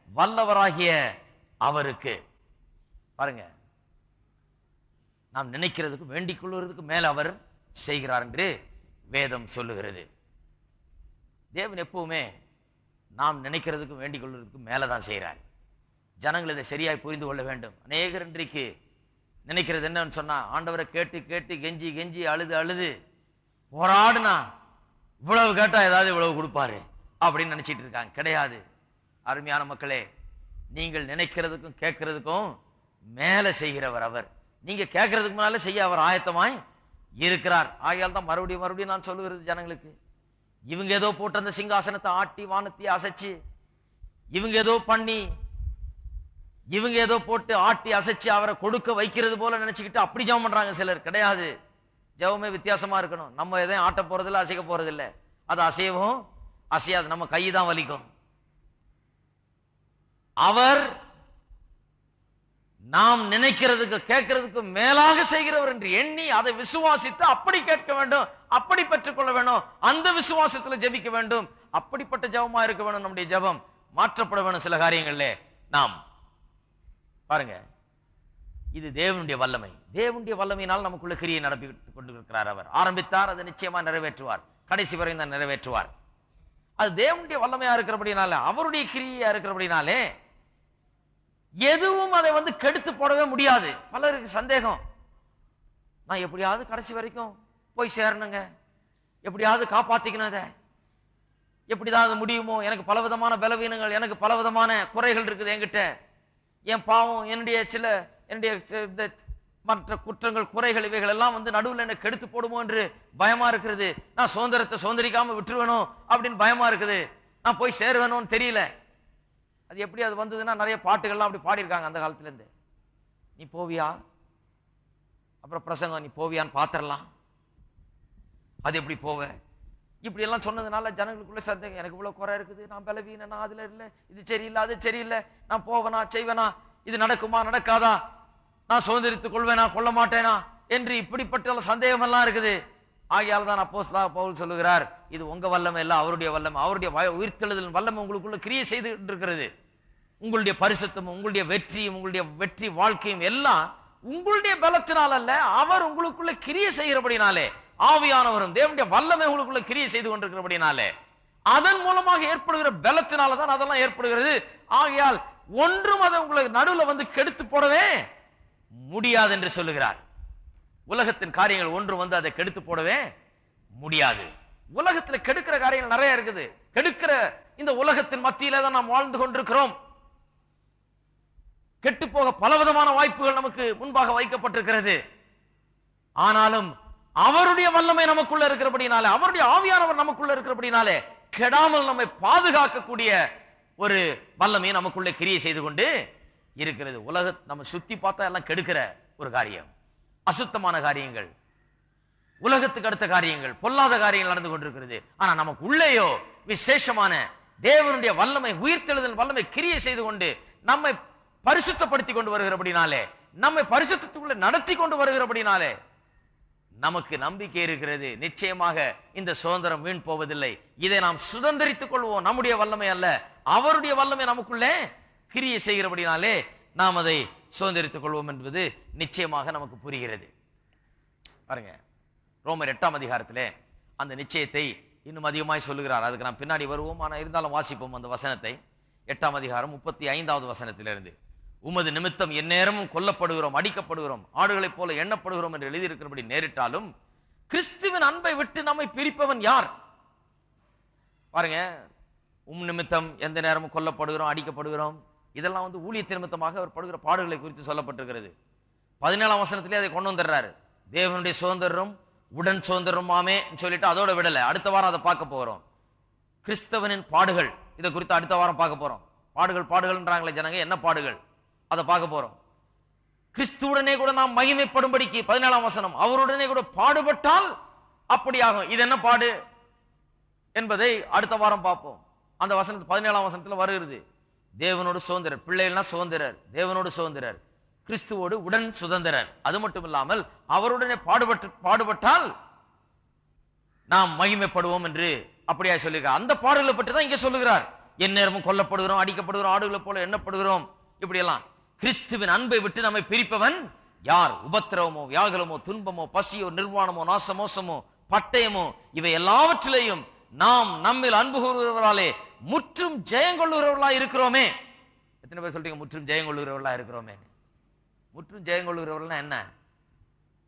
[SPEAKER 1] வல்லவராகிய அவருக்கு. பாருங்க, நாம் நினைக்கிறதுக்கு வேண்டிக் கொள்ளுகிறதுக்கு மேல அவர் செய்கிறார் என்று வேதம் சொல்லுகிறது. தேவன் எப்பவுமே நாம் நினைக்கிறதுக்கு வேண்டிக் கொள்வதற்கு மேலதான் செய்கிறார். ஜனங்கள் இதை சரியாய் புரிந்து கொள்ள வேண்டும். அநேகர் இன்றைக்கு நினைக்கிறது என்னன்னு சொன்னா, ஆண்டவரை கேட்டு கேட்டு கெஞ்சி கெஞ்சி அழுது அழுது போராடுனா இவ்வளவு கேட்டா ஏதாவது இவ்வளவு கொடுப்பாரு அப்படின்னு நினைச்சிட்டு இருக்காங்க. கிடையாது. அருமையான மக்களே, நீங்கள் நினைக்கிறதுக்கும் கேட்கறதுக்கும் மேல செய்கிறவர் அவர். நீங்க கேட்கறதுக்கு முன்னால செய்ய அவர் ஆயத்தமாய் இருக்கிறார். ஆகையால் தான் மறுபடியும் மறுபடியும் நான் சொல்லுகிறது ஜனங்களுக்கு, இவங்க ஏதோ போட்டு அந்த சிங்காசனத்தை ஆட்டி வானத்தை அசைச்சு, இவங்க ஏதோ பண்ணி, இவங்க ஏதோ போட்டு ஆட்டி அசைச்சு அவரை கொடுக்க வைக்கிறது போல நினைச்சுக்கிட்டு அப்படி ஜெபம் பண்றாங்க சிலர். கிடையாது. ஜெபமே வித்தியாசமா இருக்கணும். நம்ம எதையும் ஆட்ட போறதில்லை, அசைக்க போறதில்லை. அது அசையவும் அசையாது, நம்ம கை தான் வலிக்கும். அவர் நாம் நினைக்கிறதுக்கு கேட்கறதுக்கு மேலாக செய்கிறவர் என்று எண்ணி அதை விசுவாசித்து அப்படி கேட்க வேண்டும், அப்படி பெற்றுக்கொள்ள வேண்டும், அந்த விசுவாசத்தில் ஜெபிக்க வேண்டும். அப்படிப்பட்ட ஜெபமா இருக்க வேண்டும். நம்முடைய ஜெபம் மாற்றப்பட வேண்டும். சில காரியங்களிலே நாம் பாருங்க, இது தேவனுடைய வல்லமை. தேவனுடைய வல்லமையினால் நமக்குள்ள கிரியை நடத்தி கொண்டிருக்கிறார். அவர் ஆரம்பித்தார், அதை நிச்சயமா நிறைவேற்றுவார். கடைசி வரை தான் நிறைவேற்றுவார். அது தேவனுடைய வல்லமையா இருக்கிறபடினால, அவருடைய கிரியா இருக்கிறபடினாலே எதுவும் அதை கெடுத்து போடவே முடியாது. பலருக்கு சந்தேகம், நான் எப்படியாவது கடைசி வரைக்கும் போய் சேரணுங்க, எப்படியாவது காப்பாத்திக்கணும், அதை எப்படிதான் அது முடியுமோ, எனக்கு பலவிதமான பலவீனங்கள், எனக்கு பலவிதமான குறைகள் இருக்குது என்கிட்ட, என் பாவம், என்னுடைய மற்ற குற்றங்கள் குறைகள் இவைகள் எல்லாம் நடுவில் என்ன கெடுத்து போடுமோ என்று பயமா இருக்கிறது. நான் சுதந்திரத்தை சுதந்திரிக்காம விட்டுருவேணும் அப்படின்னு பயமா இருக்குது. நான் போய் சேருவேணும்னு தெரியல. அது எப்படி அது வந்ததுன்னா, நிறைய பாட்டுகள்லாம் அப்படி பாடியிருக்காங்க அந்த காலத்துல இருந்து. நீ போவியா, அப்புறம் பிரசங்கம், நீ போவியான்னு பாத்திரலாம், அது எப்படி போவ, இப்படி எல்லாம் சொன்னதுனால ஜனங்களுக்குள்ள சந்தேகம், எனக்கு இவ்வளவு குறை இருக்குது, நான் பலவீன, நான் அதுல இல்லை, இது சரியில்லை, அது சரியில்லை, நான் போவேனா செய்வேனா, இது நடக்குமா நடக்காதா, நான் சுதந்திரித்துக் கொள்வேனா கொள்ள மாட்டேனா என்று இப்படிப்பட்ட சந்தேகம் எல்லாம் இருக்குது. ஆகையால் தான் அப்போஸ்தலனாகிய பவுல் சொல்லுகிறார், இது உங்க வல்லமை இல்ல, அவருடைய வல்லமை. அவருடைய உயிர்த்தெழுதலின் வல்லமை உங்களுக்குள்ள கிரியை செய்து இருக்கிறது. உங்களுடைய பரிசுத்தமும் உங்களுடைய வெற்றியும் உங்களுடைய வெற்றி வாழ்க்கையும் எல்லாம் உங்களுடைய பலத்தினால் அல்ல, அவர் உங்களுக்குள்ள கிரியை செய்கிறபடினாலே, ஆவியானவரும் தேவனுடைய வல்லமை உங்களுக்குள்ள கிரியை செய்து கொண்டிருக்கிறபடினாலே, அதன் மூலமாக ஏற்படுகிற பலத்தினால தான் அதெல்லாம் ஏற்படுகிறது. ஆகையால் ஒன்றும் அதை உங்களுக்கு நடுவில் கெடுத்து போடவே முடியாது என்று சொல்லுகிறார். உலகத்தின் காரியங்கள் ஒன்று அதை கெடுத்து போடவே முடியாது. உலகத்தில் கெடுக்கிற காரியங்கள் நிறைய இருக்குது. கெடுக்கிற இந்த உலகத்தின் மத்தியில தான் நாம் வாழ்ந்து கொண்டிருக்கிறோம். கெட்டு போக பலவிதமான வாய்ப்புகள் நமக்கு முன்பாக வைக்கப்பட்டிருக்கிறது. ஆனாலும் அவருடைய வல்லமை நமக்குள்ள இருக்கிறபடினாலே, அவருடைய ஆவியானவர் நமக்குள்ள இருக்கிறபடினாலே, கெடாமல் நம்மை பாதுகாக்கக்கூடிய ஒரு வல்லமை நமக்குள்ள கிரியை செய்து கொண்டு இருக்கிறது. உலக நம்ம சுத்தி பார்த்தா எல்லாம் கெடுக்கிற ஒரு காரியம், அசுத்தமான காரியங்கள், உலகத்துக்கு அடுத்த காரியங்கள், பொல்லாத காரியங்கள் நடந்து கொண்டிருக்கிறது. ஆனா நமக்கு உள்ளேயோ விசேஷமான தேவனுடைய வல்லமை, உயிர்த்தெழுதல் வல்லமை கிரியை செய்து கொண்டு நம்மை பரிசுத்தப்படுத்தி கொண்டு வருகிறபடினாலே, நம்மை பரிசுத்தத்துக்குள்ள நடத்தி கொண்டு வருகிறபடினாலே நமக்கு நம்பிக்கை இருக்கிறது. நிச்சயமாக இந்த சுதந்திரம் வீண் போவதில்லை. இதை நாம் சுதந்திரித்துக் கொள்வோம். நம்முடைய வல்லமை அல்ல, அவருடைய வல்லமை நமக்குள்ளே கிரியை செய்கிறபடினாலே நாம் அதை சுதந்திரித்துக் கொள்வோம் என்பது நிச்சயமாக நமக்கு புரிகிறது. பாருங்க, ரோமர் 8ஆம் அதிகாரத்திலே அந்த நிச்சயத்தை இன்னும் அதிகமாய் சொல்லுகிறார். அதுக்கு நாம் பின்னாடி வருவோம். ஆனால் இருந்தாலும் வாசிப்போம் அந்த வசனத்தை. 8ஆம் அதிகாரம் 35வது வசனத்திலிருந்து, உமது நிமித்தம் எந்நேரமும் கொல்லப்படுகிறோம், அடிக்கப்படுகிறோம், ஆடுகளைப் போல எண்ணப்படுகிறோம் என்று எழுதியிருக்கிறபடி நேரிட்டாலும் கிறிஸ்துவின் அன்பை விட்டு நம்மை பிரிப்பவன் யார்? பாருங்க, நிமித்தம் எந்த நேரமும் கொல்லப்படுகிறோம், அடிக்கப்படுகிறோம், இதெல்லாம் ஊழியத்து நிமித்தமாக அவர் படுகிற பாடுகளை குறித்து சொல்லப்பட்டிருக்கிறது. 17ஆம் வசனத்திலே அதை கொண்டு வந்துடுறாரு. தேவனுடைய சுதந்திரம் உடன் சுதந்திரமாமே சொல்லிட்டு அதோட விடலை. அடுத்த வாரம் அதை பார்க்க போகிறோம். கிறிஸ்தவனின் பாடுகள், இதை குறித்து அடுத்த வாரம் பார்க்க போறோம். பாடுகள்ன்றாங்களே ஜனங்க, என்ன பாடுகள், அதை பார்க்க போறோம். கிறிஸ்துவுடனே கூட நாம் மகிமைப்படும்படிக்கு 17ஆம் வசனம், அவருடனே கூட பாடுபட்டால் அப்படி ஆகும். இது என்ன பாடு என்பதை அடுத்த வாரம் பார்ப்போம். அந்த வசனத்து 17ஆம் வசனத்தில் வருகிறது. தேவனோடு சுதந்திரர், பிள்ளைகள்னா சுதந்திரர், தேவனோடு சுதந்திரர், கிறிஸ்துவோடு உடன் சுதந்திரர். அது மட்டும் இல்லாமல் அவருடனே பாடுபட்டால் நாம் மகிமைப்படுவோம் என்று அப்படியா சொல்லுகிறார். அந்த பாடுகளை பற்றி தான் இங்க சொல்லுகிறார். என் நேரமும் கொல்லப்படுகிறோம், அடிக்கப்படுகிறோம், ஆடுகளை போல எண்ணப்படுகிறோம், இப்படி எல்லாம். கிறிஸ்துவின் அன்பை விட்டு நம்மை பிரிப்பவன் யார்? உபத்திரவமோ, வியாகுலமோ, துன்பமோ, பசியோ, நிர்வாணமோ, நாசமோசமோ, பட்டயமோ, இவை எல்லாவற்றிலையும் நாம் நம்மில் அன்பு கூறுகிறவர்களாலே முற்றும் ஜெயங்கொள்ளுகிறவர்களா இருக்கிறோமே. எத்தனை பேர் சொல்றீங்க முற்றும் ஜெயங்கொள்ளுகிறவர்களா இருக்கிறோமே? முற்றும் ஜெயங்கொள்ளுகிறவர்கள்னா என்ன?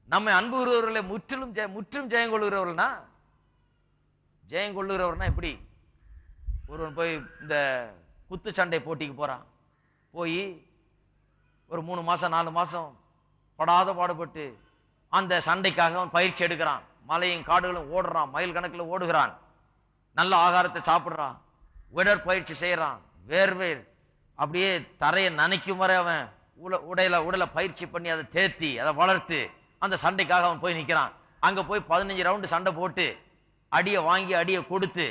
[SPEAKER 1] நம்மை அன்பு கூறுகிறவர்களே முற்றும் ஜெயங்கொள்ளுகிறவர்கள்னா ஜெயம் கொள்ளுகிறவர்னா எப்படி? ஒருவன் போய் இந்த குத்துச்சண்டை போட்டிக்கு போறான், போய் ஒரு 3 மாசம் 4 மாசம் படாத பாடுபட்டு அந்த சண்டைக்காக அவன் பயிற்சி எடுக்கிறான். மலையும் காடுகளும் ஓடுறான், மைல் கணக்கில் ஓடுகிறான், நல்ல ஆகாரத்தை சாப்பிட்றான், உடற்பயிற்சி செய்யறான், வேர்வை அப்படியே தரையை நனைக்கும் வரை அவன் உடலை பயிற்சி பண்ணி அதை தேத்தி அதை வளர்த்து அந்த சண்டைக்காக அவன் போய் நிற்கிறான். அங்க போய் 15 ரவுண்டு சண்டை போட்டு அடியை வாங்கி அடியை கொடுத்து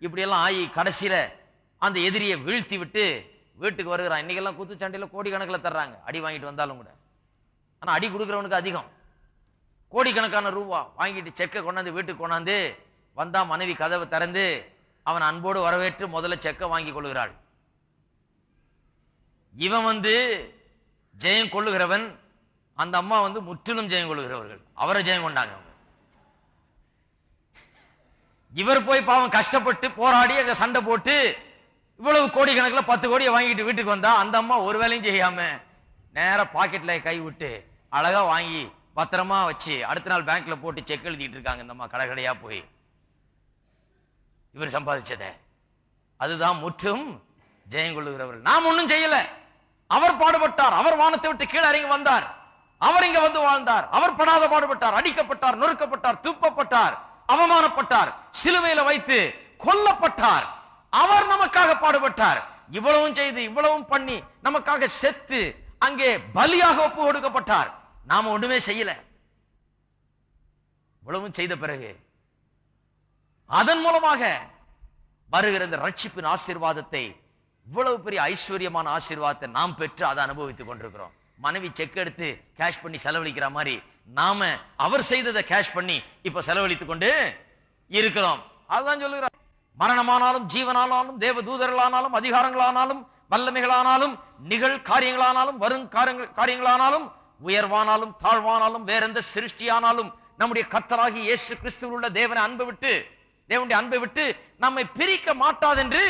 [SPEAKER 1] இப்படியெல்லாம் ஆகி கடைசியில அந்த எதிரியை வீழ்த்தி விட்டு வீட்டுக்கு வருகிறான். இன்னைக்கெல்லாம் குத்துச்சண்டையில் கோடிக்கணக்கில் தர்றாங்க அடி வாங்கிட்டு வந்தாலும் கூட. ஆனால் அடி கொடுக்குறவனுக்கு அதிகம், கோடிக்கணக்கான ரூபா வாங்கிட்டு செக்கை கொண்டாந்து வீட்டுக்கு கொண்டாந்து வந்தா மனைவி கதவை திறந்து அவன் அன்போடு வரவேற்று முதல்ல செக்கை வாங்கி கொள்ளுகிறாள். இவன் ஜெயம் கொள்ளுகிறவன், அந்த அம்மா முற்றிலும் ஜெயம் கொள்ளுகிறவர்கள், அவரை ஜெயம் கொண்டாங்க. இவர் போய் பாவம் கஷ்டப்பட்டு போராடி அங்க சண்டை போட்டு இவ்வளவு கோடிக்கணக்கில் 10 கோடியை வாங்கிட்டு வீட்டுக்கு வந்தா அந்த அம்மா ஒரு வேலையும் செய்யாம நேர பாக்கெட்ல கை விட்டு அழகா வாங்கி பத்திரமா வச்சு அடுத்த நாள் பேங்க்ல போட்டு செக் எழுதிட்டு இருக்காங்க இந்த அம்மா கடைக்கடையா போய். இவர் சம்பாதிச்சத அதுதான் முற்றும் ஜெயம் கொள்ளுகிறவர்கள். நாம் ஒன்றும் செய்யல, அவர் பாடுபட்டார், அவர் வானத்தை விட்டு கீழே இறங்கி வந்தார், அவர் இங்க வாழ்ந்தார், அவர் படாத பாடுபட்டார், அடிக்கப்பட்டார், நொறுக்கப்பட்டார், துப்பப்பட்டார், அவமானப்பட்டார், சிலுவையில வைத்து கொல்லப்பட்டார், அவர் நமக்காக பாடுபட்டார். இவ்வளவும் செய்து இவ்வளவும் பண்ணி நமக்காக செத்து அங்கே பலியாக ஒப்பு கொடுக்கப்பட்டார். நாம ஒண்ணுமே செய்யல. இவ்வளவும் செய்த பிறகு அதன் மூலமாக வருகிற இந்த ரட்சிப்பின் ஆசீர்வாதத்தை, இவ்வளவு பெரிய ஐஸ்வர்யமான ஆசீர்வாதத்தை நாம் பெற்று அதை அனுபவித்துக் கொண்டிருக்கிறோம். மனைவி செக் எடுத்து கேஷ் பண்ணி செலவழிக்கிற மாதிரி நாம அவர் செய்ததை கேஷ் பண்ணி இப்ப செலவழித்துக் கொண்டு இருக்கிறோம். அதுதான் சொல்லுகிறார். மரணமானாலும் ஜீவனானாலும் தேவ தூதர்களானாலும் அதிகாரங்களானாலும் வல்லமைகளானாலும் நிகழ் காரியங்களானாலும் வரும் காரியங்களானாலும் உயர்வானாலும் தாழ்வானாலும் வேற எந்த சிருஷ்டியானாலும் நம்முடைய கர்த்தராகிய இயேசு கிறிஸ்துவில் உள்ள தேவனுடைய அன்பை விட்டு நம்மை பிரிக்க மாட்டாது என்று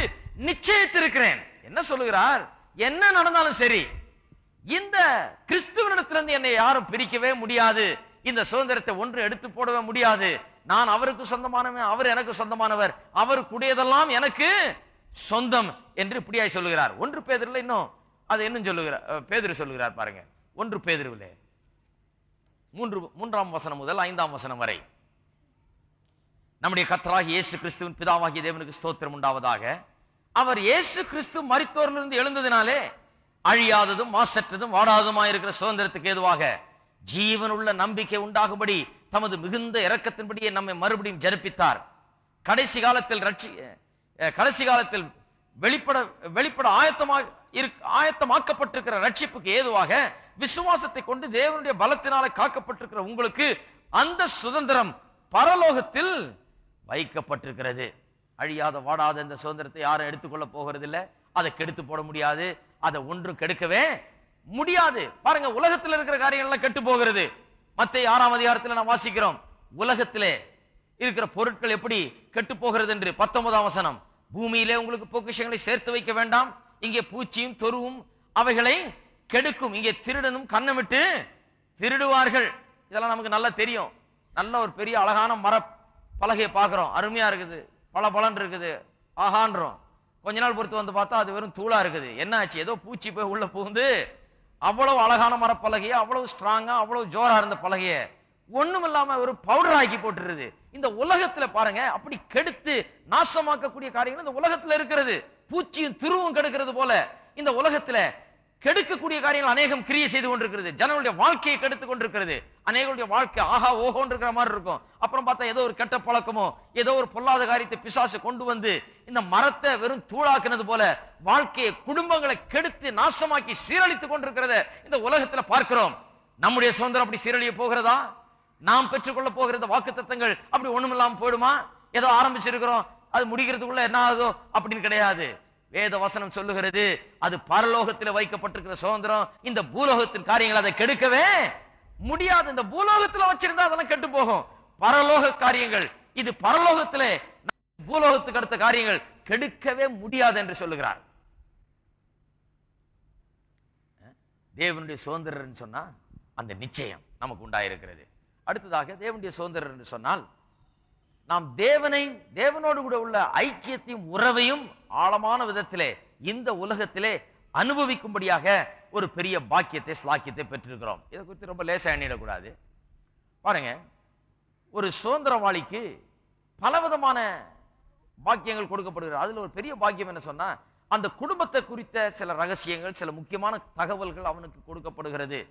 [SPEAKER 1] நிச்சயித்திருக்கிறேன். என்ன சொல்லுகிறார்? என்ன நடந்தாலும் சரி இந்த கிறிஸ்துவனிடத்திலிருந்து என்னை யாரும் பிரிக்கவே முடியாது, இந்த சுதந்திரத்தை ஒன்று எடுத்து போடவே முடியாது. நான் அவருக்கு சொந்தமானவன், அவர் எனக்கு சொந்தமானவர், அவருக்குடையதெல்லாம் எனக்கு சொந்தம் என்று இப்படியாய் சொல்லுகிறார். 1 பேதுருல இன்னும் அது இன்னும் சொல்லுகிறார். பேதுரு சொல்லுகிறார் பாருங்க, 1 பேதுருவிலே 3ஆம் வசனம் முதல் 5ஆம் வசனம் வரை. நம்முடைய கர்த்தராகிய இயேசு கிறிஸ்துவின் பிதாவாகிய தேவனுக்கு ஸ்தோத்திரம் உண்டாவதாக. அவர் இயேசு கிறிஸ்து மரித்தோரிலிருந்து எழுந்ததினாலே அழியாததும் மாசற்றதும் வாடாததுமாயிருக்கிற சுதந்திரத்துக்கு ஏதுவாக ஜீவனுள்ள நம்பிக்கை உண்டாகும்படி தமது மிகுந்த இரக்கத்தின்படியே நம்மை மறுபடியும் ஜனிப்பித்தார். கடைசி காலத்தில் வெளிப்பட ஆயத்தமாக்கப்பட்டிருக்கிற ரட்சிப்புக்கு ஏதுவாக விசுவாசத்தை கொண்டு தேவனுடைய பலத்தினால காக்கப்பட்டிருக்கிற உங்களுக்கு அந்த சுதந்திரம் பரலோகத்தில் வைக்கப்பட்டிருக்கிறது. அழியாத வாடாத இந்த சுதந்திரத்தை யாரும் எடுத்துக்கொள்ள போகிறது இல்லை, அதை கெடுத்து போட முடியாது, அதை ஒன்றும் கெடுக்கவே முடியாது. பாருங்க, உலகத்தில் இருக்கிற காரியங்கள்லாம் கெட்டு போகிறது. மத்தேயு 6ஆம் அதிகாரத்தில் நாம் வாசிக்கிறோம், உலகத்திலே இருக்கிற பொருட்கள் எப்படி கெட்டு போகிறது என்று. 19ஆம் வசனம், பூமியிலே உங்களுக்கு பொக்கிஷங்களை சேர்த்து வைக்க வேண்டாம், இங்கே பூச்சியும் தொருவும் அவைகளை கெடுக்கும், இங்கே திருடனும் கண்ணமிட்டு திருடுவார்கள். இதெல்லாம் நமக்கு நல்லா தெரியும். நல்ல ஒரு பெரிய அழகான மர பலகையை பார்க்கிறோம், அருமையா இருக்குது, பல பலன் இருக்குது, ஆகான்றோம். கொஞ்ச நாள் பொறுத்து பார்த்தா அது வெறும் தூளா இருக்குது. என்ன ஆச்சு? ஏதோ பூச்சி போய் உள்ள புகுந்து அவ்வளவு அழகான மரப்பலகைய, அவ்வளவு ஸ்ட்ராங்கா, அவ்வளவு ஜோரா இருந்த பலகைய ஒண்ணும் இல்லாம ஒரு பவுடர் ஆக்கி போட்டுருது. இந்த உலகத்துல பாருங்க, அப்படி கெடுத்து நாசமாக்கக்கூடிய காரியங்கள் இந்த உலகத்துல இருக்கிறது. பூச்சியும் துருவும் கெடுக்கிறது போல இந்த உலகத்துல கெடுக்கக்கூடிய காரியங்கள் அநேகம் கிரியை செய்து கொண்டிருக்கிறது. ஜனங்களுடைய வாழ்க்கையை கெடுத்து கொண்டிருக்கிறது. அநேகருடைய வாழ்க்கை ஆஹா ஓஹோன்னு இருக்கிற மாதிரி இருக்கும். அப்புறம் பார்த்தா ஏதோ ஒரு கெட்ட பழக்கமோ ஏதோ ஒரு பொல்லாத காரியத்தை பிசாசு கொண்டு வந்து இந்த மரத்தை வெறும் தூளாக்குனது போல வாழ்க்கையை, குடும்பங்களை கெடுத்து நாசமாக்கி சீரழித்துக் கொண்டிருக்கிறத இந்த உலகத்துல பார்க்கிறோம். நம்முடைய சுதந்திரம் அப்படி சீரழிய போகிறதா? நாம் பெற்றுக்கொள்ள போகிற வாக்குத்தத்தங்கள் அப்படி ஒண்ணுமில்லாம போயிடுமா? ஏதோ ஆரம்பிச்சிருக்கிறோம், அது முடிக்கிறதுக்குள்ள என்ன ஆகுதோ அப்படின்னு கிடையாது. வேத வசனம் சொல்லுகிறது, அது பரலோகத்தில் வைக்கப்பட்டிருக்கிற சுதந்திரம். இந்த பூலோகத்தின் காரியங்கள் அதை கெடுக்கவே முடியாது. இந்த பூலோகத்தில் வச்சிருந்தா அதெல்லாம் கெட்டு போகும். பரலோக காரியங்கள், இது பரலோகத்திலே பூலோகத்துக்கு அடுத்த காரியங்கள் கெடுக்கவே முடியாது என்று சொல்லுகிறார். தேவனுடைய சுதந்திரம் சொன்னா அந்த நிச்சயம் நமக்கு உண்டாயிருக்கிறது. அடுத்ததாக தேவனுடைய சுதந்திரம் என்று சொன்னால் நாம் தேவனோடு கூட உள்ள ஐக்கியத்தையும் உறவையும் ஆழமான விதத்திலே இந்த உலகத்திலே அனுபவிக்கும்படியாக ஒரு பெரிய பாக்கியத்தை ஸ்லாக்கியத்தை பெற்றிருக்கிறோம். இதை குறித்து ரொம்ப லேசா எண்ணிடக்கூடாது. பாருங்க, ஒரு சுதந்திரவாளிக்கு பலவிதமான பாக்கியங்கள் கொடுக்கப்படுகிறது. அதுல ஒரு பெரிய பாக்கியம் என்ன சொன்னா, அந்த குடும்பத்தை குறித்த சில ரகசியங்கள், சில முக்கியமான தகவல்கள் அவனுக்கு கொடுக்கப்படுகிறது.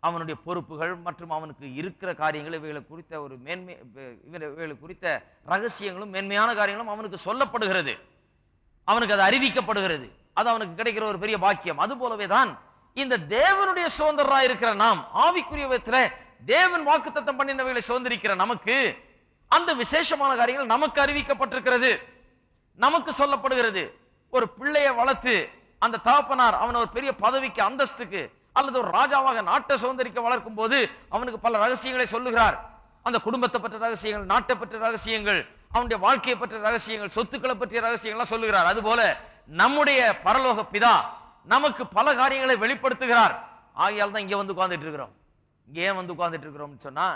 [SPEAKER 1] அவனுடைய பொறுப்புகள் மற்றும் அவனுக்கு இருக்கிற காரியங்கள், இவைகளை குறித்த ஒரு இவைகளை குறித்த ரகசியங்களும் மேன்மையான காரியங்களும் அவனுக்கு சொல்லப்படுகிறது, அவனுக்கு அது அறிவிக்கப்படுகிறது. அது அவனுக்கு கிடைக்கிற ஒரு பெரிய பாக்கியம். அது போலவே தான் இந்த தேவனுடைய சுதந்திரராய் இருக்கிற நாம், ஆவிக்குரிய விதத்துல தேவன் வாக்குத்தத்தம் பண்ணினவைகளை சுதந்திரிக்கிற நமக்கு அந்த விசேஷமான காரியங்கள் நமக்கு அறிவிக்கப்பட்டிருக்கிறது, நமக்கு சொல்லப்படுகிறது. ஒரு பிள்ளையை வளர்த்து அந்த தகப்பனார் அவன் ஒரு பெரிய பதவிக்கு, அந்தஸ்துக்கு அல்லது ஒரு ராஜாவாக நாட்டை சுதந்திரிக்க வளர்க்கும் போது அவனுக்கு பல ரகசியங்களை சொல்லுகிறார். அந்த குடும்பத்தை பற்றிய ரகசியங்கள், நாட்டை பற்றிய ரகசியங்கள், அவனுடைய வாழ்க்கையை பற்றிய ரகசியங்கள், சொத்துக்களை பற்றிய ரகசியங்கள்லாம் சொல்லுகிறார். அதுபோல நம்முடைய பரலோக பிதா நமக்கு பல காரியங்களை வெளிப்படுத்துகிறார். ஆகையால் தான் இங்க வந்து உட்கார்ந்துட்டு இருக்கிறோம். இங்க ஏன் வந்து உட்கார்ந்துட்டு இருக்கிறோம்னு சொன்னா,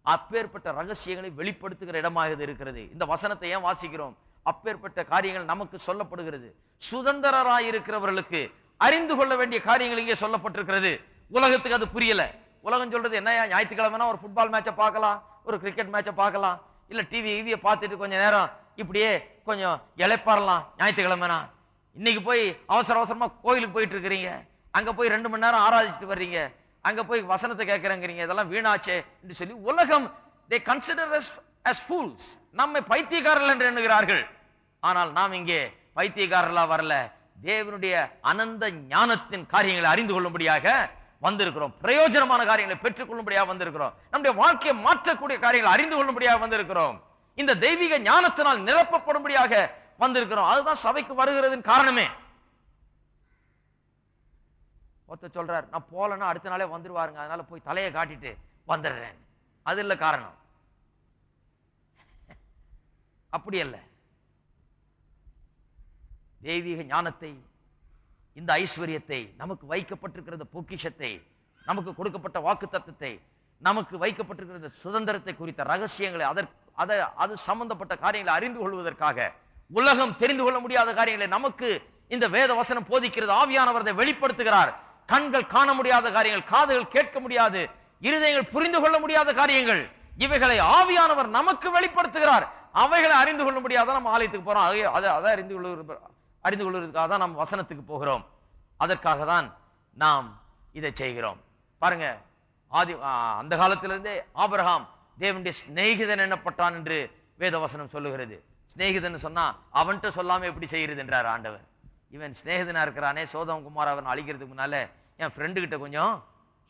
[SPEAKER 1] அப்பேற்பட்ட ரகசியங்களை வெளிப்படுத்துகிற இடமாக இது இருக்கிறது. இந்த வசனத்தை ஏன் வாசிக்கிறோம்? அப்பேற்பட்ட காரியங்கள் நமக்கு சொல்லப்படுகிறது. சுதந்திரராய் இருக்கிறவர்களுக்கு அறிந்து கொள்ள வேண்டிய காரியங்கள் இங்கே சொல்லப்பட்டிருக்கிறது. உலகத்துக்கு அது புரியல. உலகம் சொல்றது என்னையா, ஞாயிற்றுக்கிழமைனா ஒரு ஃபுட்பால் மேட்சை பார்க்கலாம், ஒரு கிரிக்கெட் மேட்சை பார்க்கலாம், இல்ல டிவியை பார்த்துட்டு கொஞ்ச நேரம் இப்படியே கொஞ்சம் இளைப்பாறலாம் ஞாயிற்றுக்கிழமைனா. இன்னைக்கு போய் அவசர அவசரமா கோயிலுக்கு போயிட்டு இருக்கிறீங்க, அங்க போய் 2 மணி நேரம் ஆராதிச்சுட்டு வர்றீங்க, அங்க போய் வசனத்தை கேட்கிறேங்கிறீங்க, இதெல்லாம் வீணாச்சே என்று சொல்லி உலகம் they consider us as fools, நம்மை பைத்தியக்காரர்கள் என்று எண்ணுகிறார்கள். ஆனால் நாம் இங்கே பைத்தியக்காரர்களா வரல, தேவனுடைய அனந்த ஞானத்தின் காரியங்களை அறிந்து கொள்ளும்படியாக வந்திருக்கிறோம். பிரயோஜனமான காரியங்களை பெற்றுக் கொள்ளும்படியாக வந்திருக்கிறோம். நம்முடைய வாழ்க்கையை மாற்றக்கூடிய காரியங்களை அறிந்து கொள்ளும்படியாக வந்திருக்கிறோம். இந்த தெய்வீக ஞானத்தினால் நிரப்பப்படும்படியாக வந்திருக்கிறோம். அதுதான் சபைக்கு வருகிறதின் காரணமே. ஒருத்தர் சொல்றார், நான் போலன்னா அடுத்த நாளே வந்துருவாருங்க, அதனால போய் தலையை காட்டிட்டு வந்துடுறேன். அது இல்ல காரணம். அப்படி அல்ல. தெய்வீக ஞானத்தை, இந்த ஐஸ்வர்யத்தை, நமக்கு வைக்கப்பட்டிருக்கிற பொக்கிஷத்தை, நமக்கு கொடுக்கப்பட்ட வாக்கு தத்தத்தை, நமக்கு வைக்கப்பட்டிருக்கிற சுதந்திரத்தை குறித்த ரகசியங்களை, அது சம்பந்தப்பட்ட காரியங்களை அறிந்து கொள்வதற்காக, உலகம் தெரிந்து கொள்ள முடியாத காரியங்களை நமக்கு இந்த வேத வசனம் போதிக்கிறது. ஆவியானவர் அதை வெளிப்படுத்துகிறார். கண்கள் காண முடியாத காரியங்கள், காதுகள் கேட்க முடியாது, இருதயங்கள் புரிந்து கொள்ள முடியாத காரியங்கள், இவைகளை ஆவியானவர் நமக்கு வெளிப்படுத்துகிறார். அவைகளை அறிந்து கொள்ள முடியாத நம்ம ஆலயத்துக்கு போறோம். அதை அறிந்து கொள்வதற்காக தான் நாம் வசனத்துக்கு போகிறோம். அதற்காக தான் நாம் இதை செய்கிறோம். பாருங்க, அந்த காலத்திலிருந்தே ஆபிரகாம் தேவனுடைய சிநேகிதன் என்னப்பட்டான் என்று வேத வசனம் சொல்லுகிறது. சிநேகிதன் சொன்னா அவன்கிட்ட சொல்லாம எப்படி செய்கிறது என்றார் ஆண்டவர். இவன் சிநேகிதனா இருக்கிறானே, சோதம் குமார் அவன் அழிக்கிறதுக்கு முன்னால என் ஃப்ரெண்டு கிட்ட கொஞ்சம்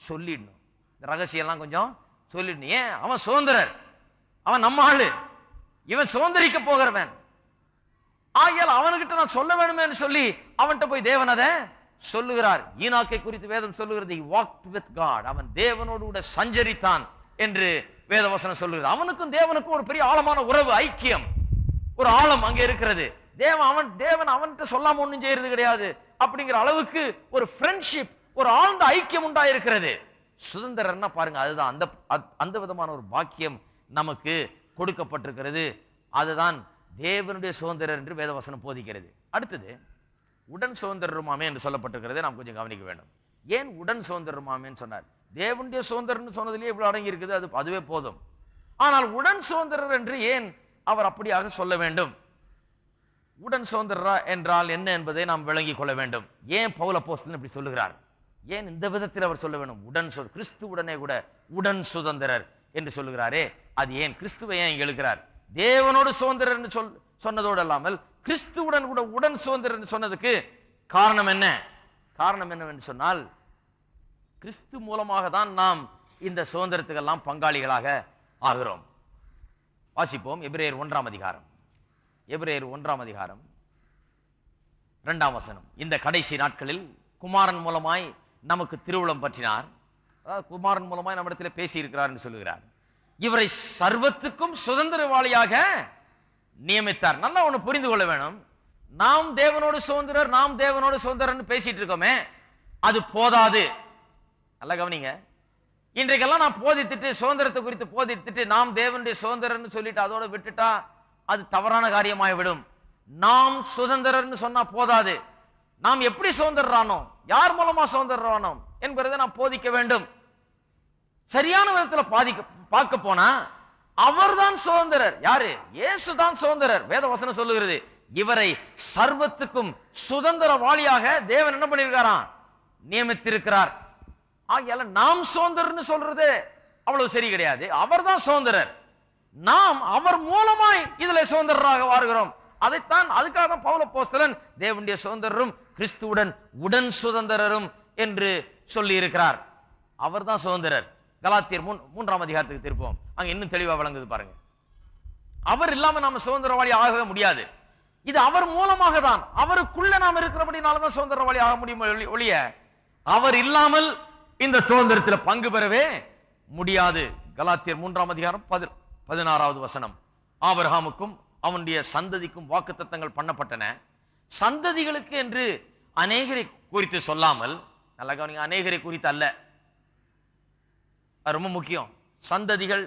[SPEAKER 1] சொல்லிடணும், இந்த ரகசியம்லாம் கொஞ்சம் சொல்லிடணும். ஏன்? அவன் சுதந்திரர், அவன் நம்ம ஆளு, இவன் சுதந்திரிக்க போகிறவன். ஆகையால் அவனுக்கிட்ட நான் சொல்ல வேணுமே சொல்லி அவன்கிட்ட போய் தேவன் அதை சொல்லுகிறார். ஈனாக்கை குறித்து வேதம் சொல்லுகிறது, he walked with God, அவன் தேவனோடு கூட சஞ்சரித்தான் என்று வேதவசனம் சொல்லுகிறது. அவனுக்கும் தேவனுக்கும் ஒரு பெரிய ஆழமான உறவு, ஐக்கியம், ஒரு ஆழம் அங்கே இருக்கிறது. தேவன் அவன்கிட்ட சொல்லாம ஒண்ணும் செய்யறது கிடையாது அப்படிங்கிற அளவுக்கு ஒரு ஃப்ரெண்ட்ஷிப், ஒரு ஆழ்ந்த ஐக்கியம் உண்டாயிருக்கிறது. சுதந்திரம்னா பாருங்க, அதுதான் அந்த விதமான ஒரு பாக்கியம் நமக்கு கொடுக்கப்பட்டிருக்கிறது. அதுதான் தேவனுடைய சுதந்திரர் என்று வேதவசனம் போதிக்கிறது. அடுத்தது, உடன் சுதந்திரமாமே என்று சொல்லப்பட்டிருக்கிறது. நாம் கொஞ்சம் கவனிக்க வேண்டும். ஏன் உடன் சுதந்திரமாமேன்னு சொன்னார்? தேவனுடைய சுதந்திரன்னு சொன்னதிலேயே இவ்வளவு அடங்கி இருக்குது, அதுவே போதும். ஆனால் உடன் சுதந்திரர் என்று ஏன் அவர் அப்படியாக சொல்ல வேண்டும்? உடன் சுதந்திரரா என்றால் என்ன என்பதை நாம் விளங்கிக் கொள்ள வேண்டும். ஏன் பவுல் அப்போஸ்தலன் இப்படி சொல்லுகிறார்? ஏன் இந்த விதத்தில் அவர் சொல்ல வேண்டும்? கிறிஸ்துவுடனே கூட உடன் சுதந்திரர் என்று சொல்லுகிறாரே, அது ஏன்? கிறிஸ்துவை ஏன் இங்க எழுக்கிறார்? தேவனோடு சுதந்திரர் என்று சொன்னதோடு அல்லாமல் கிறிஸ்துவுடன் கூட உடன் சுதந்திரர் என்று சொன்னதுக்கு காரணம் என்ன? காரணம் என்னவென்று சொன்னால், கிறிஸ்து மூலமாக தான் நாம் இந்த சுதந்திரத்துக்கெல்லாம் பங்காளிகளாக ஆகிறோம். வாசிப்போம். எபிரேயர் 1 அதிகாரம், எபிரேயர் 1 அதிகாரம் 2 வசனம். இந்த கடைசி நாட்களில் குமாரன் மூலமாய் நமக்கு திருவுளம் பற்றினார். அதாவது குமாரன் மூலமாய் நம்மிடத்தில் பேசி இருக்கிறார் என்று சொல்லுகிறார். இவரை சர்வத்துக்கும் சுதந்திரவாளியாக நியமித்தார். நல்லா ஒண்ணு புரிந்து கொள்ள வேணும். நாம் தேவனோடு சுதந்திரர், நாம் தேவனோடு சுதந்திரர் பேசிட்டு இருக்கோமே, அது போதாது. நல்லா கவனிங்க. இன்றைக்கெல்லாம் நான் போதித்துட்டு சுதந்திரத்தை குறித்து போதித்துட்டு நாம் தேவனுடைய சுதந்திரன்னு சொல்லிட்டு அதோட விட்டுட்டா அது தவறான காரியமாய்விடும். நாம் சுதந்திரன்னு சொன்னா போதாது. நாம் எப்படி சுதந்திரானோ, யார் மூலமா சுதந்திரானோ என்கிறதை நாம் போதிக்க வேண்டும். சரியான விதத்தில் பார்க்க போனா அவர்தான் சுதந்திரர். யாரு? இயேசுதான் சுதந்திரர். வேத வசனம் சொல்லுகிறது, இவரை சர்வத்துக்கும் சுதந்திரவாளியாக தேவன் என்ன பண்ணிருக்காராம்? நியமித்திருக்கிறார். ஆகையால நாம் சுதந்திரன்னு சொல்றது அவ்வளவு சரி கிடையாது. அவர்தான் சுதந்திரர். நாம் அவர் மூலமாய் இதுல சுதந்திரராக வாழ்கிறோம். அதைத்தான், அதுக்காக தான் பவுல் அப்போஸ்தலன் தேவனுடைய சுதந்திரரும் கிறிஸ்துவுடன் உடன் சுதந்திரரும் என்று சொல்லி இருக்கிறார். அவர் தான் சுதந்திரர். கலாத்தியர் 3ஆம் அதிகாரத்துக்கு திருப்போம், அங்க இன்னும் தெளிவா வழங்குது பாருங்க. அவர் இல்லாம நாம சுதந்திரவாளி ஆகவே முடியாது. இது அவர் மூலமாக தான், அவருக்குள்ள நாம் இருக்கிறபடினாலதான் சுதந்திரவாளி ஆக முடியும் ஒழிய அவர் இல்லாமல் இந்த சுதந்திரத்தில் பங்கு பெறவே முடியாது. கலாத்தியர் 3ஆம் அதிகாரம் 16வது வசனம், ஆபிரகாமுக்கும் அவனுடைய சந்ததிக்கும் வாக்குத்தத்தங்கள் பண்ணப்பட்டன. சந்ததிகளுக்கு என்று அநேகரை குறித்து சொல்லாமல், நல்லா கவனிங்க, அநேகரை குறித்து அல்ல, ரொம்ப முக்கியம். சந்ததிகள்,